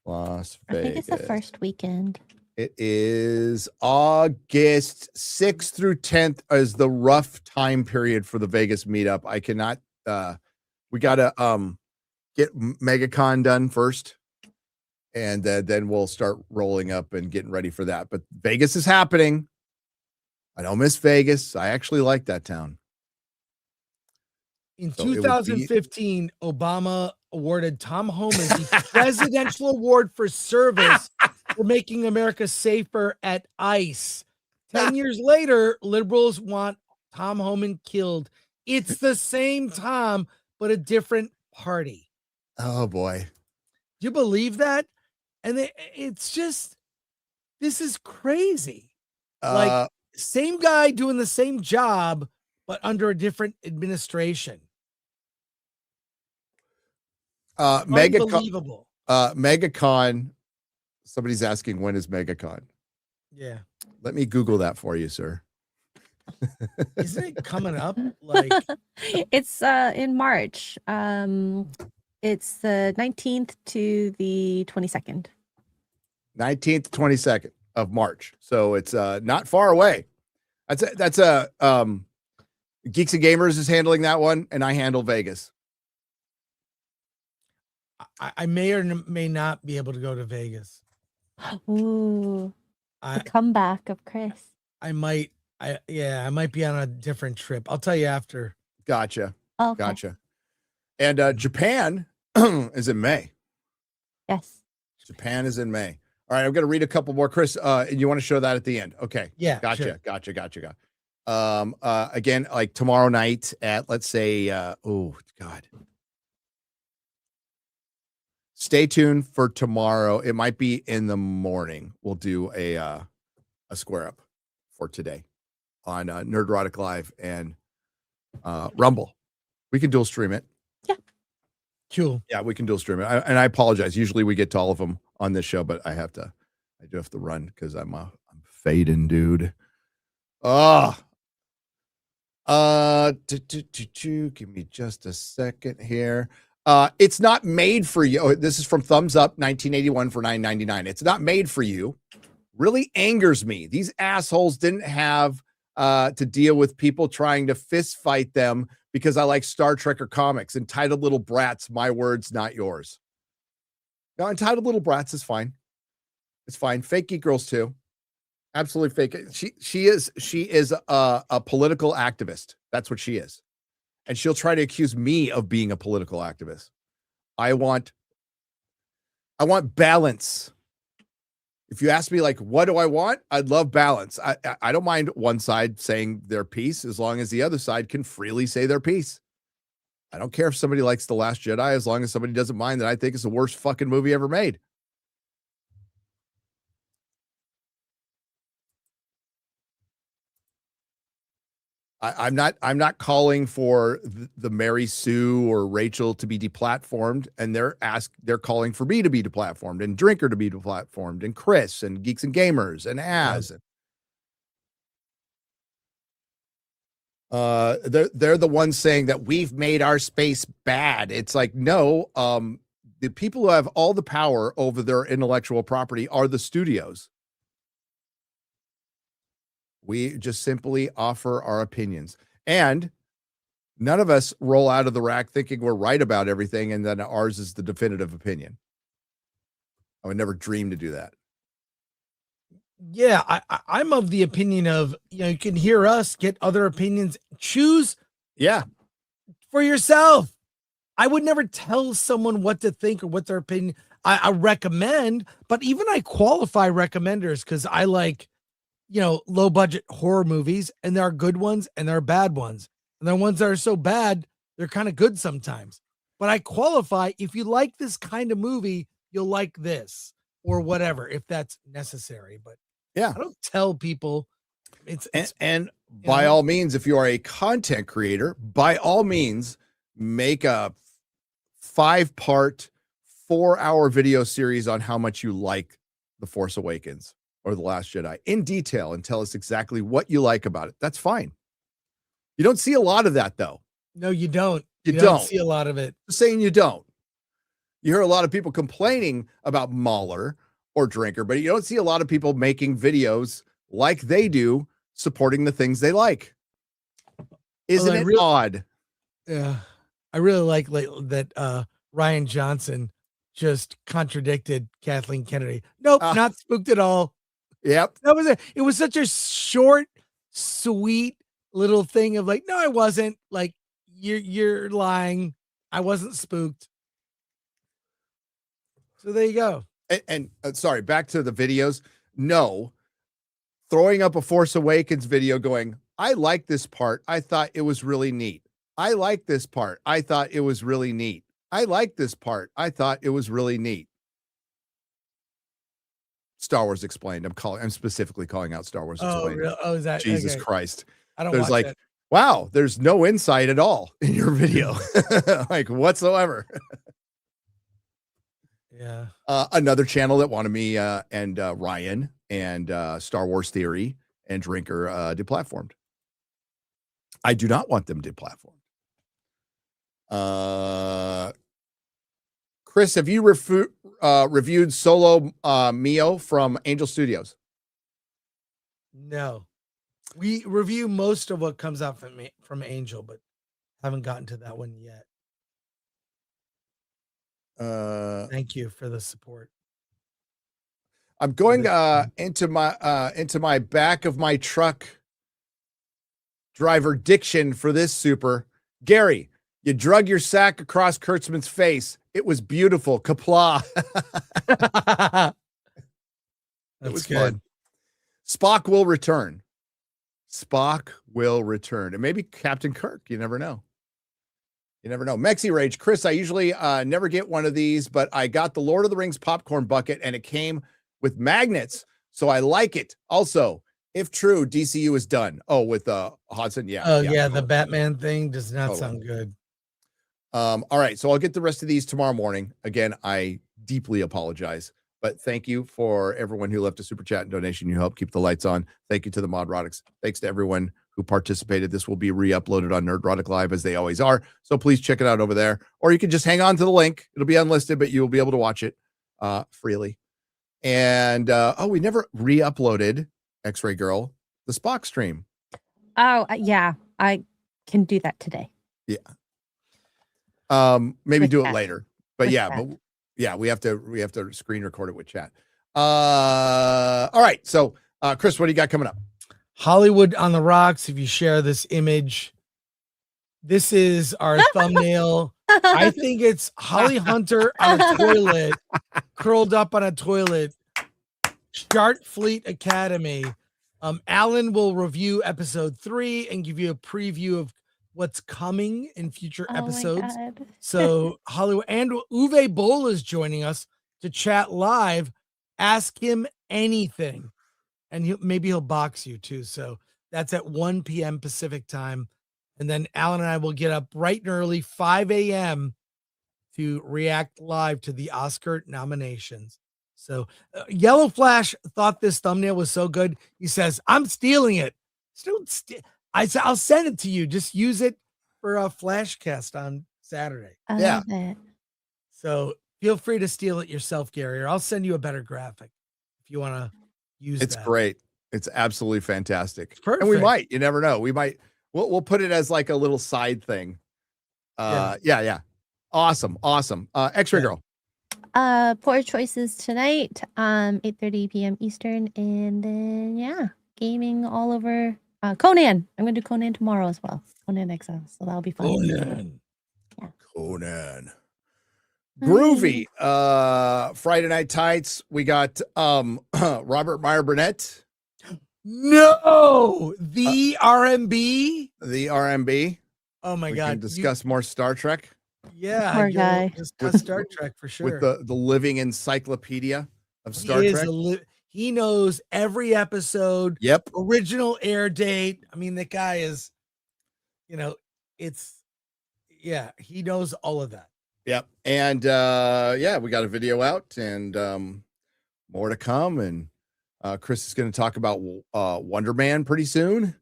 Las Vegas. I think it's the first weekend. It is August 6th through 10th is the rough time period for the Vegas meetup. I cannot we gotta get MegaCon done first, and then we'll start rolling up and getting ready for that. But Vegas is happening. I don't miss Vegas. I actually like that town. In 2015, Obama awarded Tom Homan the Presidential Award for Service for making America safer at ICE. 10 years later, liberals want Tom Homan killed. It's the same Tom, but a different party. Oh, boy. Do you believe that? And it's just, this is crazy. Like, same guy doing the same job, but under a different administration. Unbelievable. MegaCon. Somebody's asking, when is MegaCon? Yeah. Let me Google that for you, sir. Isn't it coming up? Like it's in March. It's the 19th to the 22nd. 19th to 22nd of March. So it's not far away. That's Geeks and Gamers is handling that one, and I handle Vegas. I may or may not be able to go to Vegas. Ooh, the comeback of Chris. I might be on a different trip. I'll tell you after. Gotcha. Okay. Gotcha. And Japan is in May. Yes. Japan is in May. All right, I'm going to read a couple more. Chris, and you want to show that at the end? Okay. Yeah. Gotcha. Sure. Gotcha. Again, like tomorrow night at, let's say, oh God. Stay tuned for tomorrow. It might be in the morning. We'll do a square up for today on Nerdrotic Live and Rumble. We can dual stream it. Yeah. Cool. Yeah, we can dual stream it. And I apologize. Usually we get to all of them on this show, but I do have to run because I'm fading, dude. Give me just a second here. It's not made for you. Oh, this is from Thumbs Up 1981 for $9.99. It's not made for you. Really angers me. These assholes didn't have to deal with people trying to fist fight them because I like Star Trek or comics. Entitled little brats, my words, not yours. No, entitled little brats is fine. It's fine. Fake geek girls too. Absolutely fake. She is a political activist. That's what she is. And she'll try to accuse me of being a political activist. I want balance. If you ask me, like, what do I want? I'd love balance. I don't mind one side saying their piece as long as the other side can freely say their piece. I don't care if somebody likes The Last Jedi as long as somebody doesn't mind that I think it's the worst fucking movie ever made. I'm not calling for the Mary Sue or Rachel to be deplatformed, and they're calling for me to be deplatformed and Drinker to be deplatformed and Chris and Geeks and Gamers and Az. They're the ones saying that we've made our space bad. It's like, no, the people who have all the power over their intellectual property are the studios. We just simply offer our opinions. And none of us roll out of the rack thinking we're right about everything and then ours is the definitive opinion. I would never dream to do that. Yeah, I'm of the opinion of, you can hear us, get other opinions, choose for yourself. I would never tell someone what to think or what their opinion. I recommend, but even I qualify recommenders because I like, low budget horror movies, and there are good ones and there are bad ones. And there are ones that are so bad, they're kind of good sometimes. But I qualify, if you like this kind of movie, you'll like this or whatever, if that's necessary. But I don't tell people and by all means, if you are a content creator, by all means, make a 5-part 4-hour video series on how much you like The Force Awakens or The Last Jedi in detail and tell us exactly what you like about it. That's fine. You don't see a lot of that though. No, you don't. You don't see a lot of it. Just saying you don't. You hear a lot of people complaining about Mahler or Drinker, but you don't see a lot of people making videos like they do supporting the things they like. Isn't it odd? Yeah. I really like that Ryan Johnson just contradicted Kathleen Kennedy. Nope, not spooked at all. Yep. That was it. It was such a short, sweet little thing of like, no, I wasn't. Like, you're lying. I wasn't spooked. So there you go. And sorry, back to the videos. No, throwing up a Force Awakens video going, I like this part. I thought it was really neat. I like this part. I thought it was really neat. I like this part. I thought it was really neat. Star Wars Explained. I'm specifically calling out Star Wars Explained. Really? Oh, is that Jesus okay. Christ? I don't. There's like, wow, there's no insight at all in your video, like whatsoever. Yeah. Another channel that wanted me and Ryan and Star Wars Theory and Drinker deplatformed. I do not want them deplatformed. Chris, have you reviewed Solo Mio from Angel Studios? No. We review most of what comes out from Angel, but haven't gotten to that one yet. Thank you for the support. I'm going into my back of my truck driver diction for this super. Gary, you drug your sack across Kurtzman's face. It was beautiful. Kapla. It was good. Fun. Spock will return. Spock will return. And maybe Captain Kirk. You never know. You never know. Mexi Rage. Chris, I usually never get one of these, but I got the Lord of the Rings popcorn bucket and it came with magnets. So I like it. Also, if true, DCU is done. Oh, with Hodson. Yeah. Oh, yeah. The Batman thing does not sound good. All right. So I'll get the rest of these tomorrow morning. Again, I deeply apologize, but thank you for everyone who left a super chat and donation. You help keep the lights on. Thank you to the Modrotics. Thanks to everyone who participated. This will be re-uploaded on Nerdrotic Live as they always are. So please check it out over there, or you can just hang on to the link. It'll be unlisted, but you'll be able to watch it freely. And we never re-uploaded X-Ray Girl, the Spock stream. Oh, yeah. I can do that today. Yeah. Maybe with do chat. It later. But with chat. We have to screen record it with chat. All right. So Chris, what do you got coming up? Hollywood on the Rocks. If you share this image, this is our thumbnail. I think it's Holly Hunter on a toilet, curled up on a toilet. Starfleet Academy. Alan will review episode 3 and give you a preview of what's coming in future episodes. So Hollywood and Uwe Boll is joining us to chat live. Ask him anything, and maybe he'll box you too. So that's at 1 p.m. Pacific time. And then Alan and I will get up bright and early, 5 a.m. to react live to the Oscar nominations. So Yellow Flash thought this thumbnail was so good. He says, I'm stealing it. I said, I'll send it to you. Just use it for a Flashcast on Saturday. I love it. So feel free to steal it yourself, Gary, or I'll send you a better graphic if you want to use it. It's great. It's absolutely fantastic. It's perfect. And we might, you never know. We'll put it as like a little side thing. Yeah. Awesome. X-Ray Girl. Poor choices tonight, 8:30 p.m. Eastern, and then gaming all over. Conan. I'm gonna do Conan tomorrow as well. Conan Exiles, so that'll be fun. Conan. Groovy. Friday Night Tights. We got Robert Meyer Burnett. No, the RMB. The RMB. Oh my We God. can discuss more Star Trek. Yeah, Poor you'll guy. discuss Star Trek for sure. With the living encyclopedia of Star He is Trek. he knows every episode. Yep. Original air date. I mean, the guy is, he knows all of that. Yep. And we got a video out and more to come. And Chris is going to talk about Wonder Man pretty soon.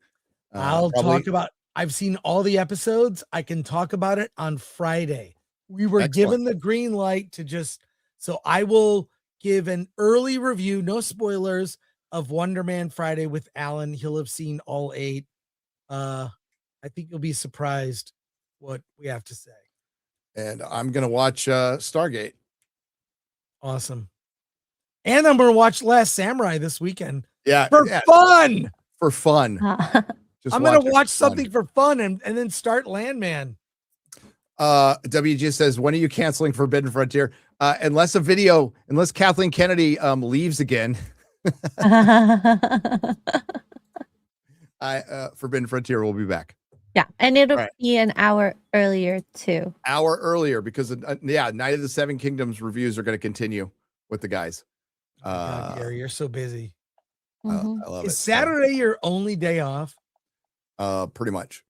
I've seen all the episodes. I can talk about it on Friday. We were given the green light so I will give an early review, no spoilers, of Wonder Man Friday with Alan. He'll have seen all 8. I think you'll be surprised what we have to say. And I'm going to watch Stargate. Awesome. And I'm going to watch Last Samurai this weekend. Yeah. For fun. For fun. I'm going to watch something for fun and then start Landman. WG says, when are you canceling Forbidden Frontier? Unless Kathleen Kennedy leaves again. Forbidden Frontier will be back. Yeah, and it'll be an hour earlier too. Hour earlier because Night of the Seven Kingdoms reviews are going to continue with the guys. God, Gary, you're so busy. I love it. Is Saturday your only day off? Pretty much.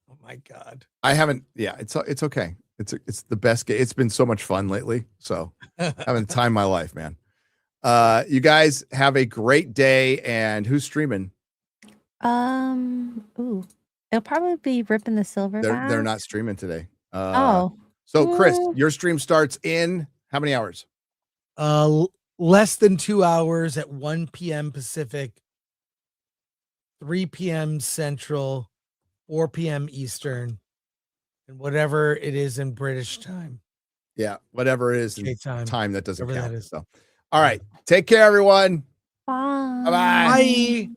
Oh my God. I haven't. Yeah, it's okay. It's the best game. It's been so much fun lately. So having the time of my life, man. You guys have a great day. And who's streaming? It'll probably be Rip and the Silverback. They're not streaming today. So Chris, your stream starts in how many hours? Less than 2 hours at 1 p.m. Pacific, 3 p.m. Central, 4 p.m. Eastern, and whatever it is in British time. Yeah, whatever it is in time that doesn't count. So, all right. Take care, everyone. Bye. Bye-bye. Bye.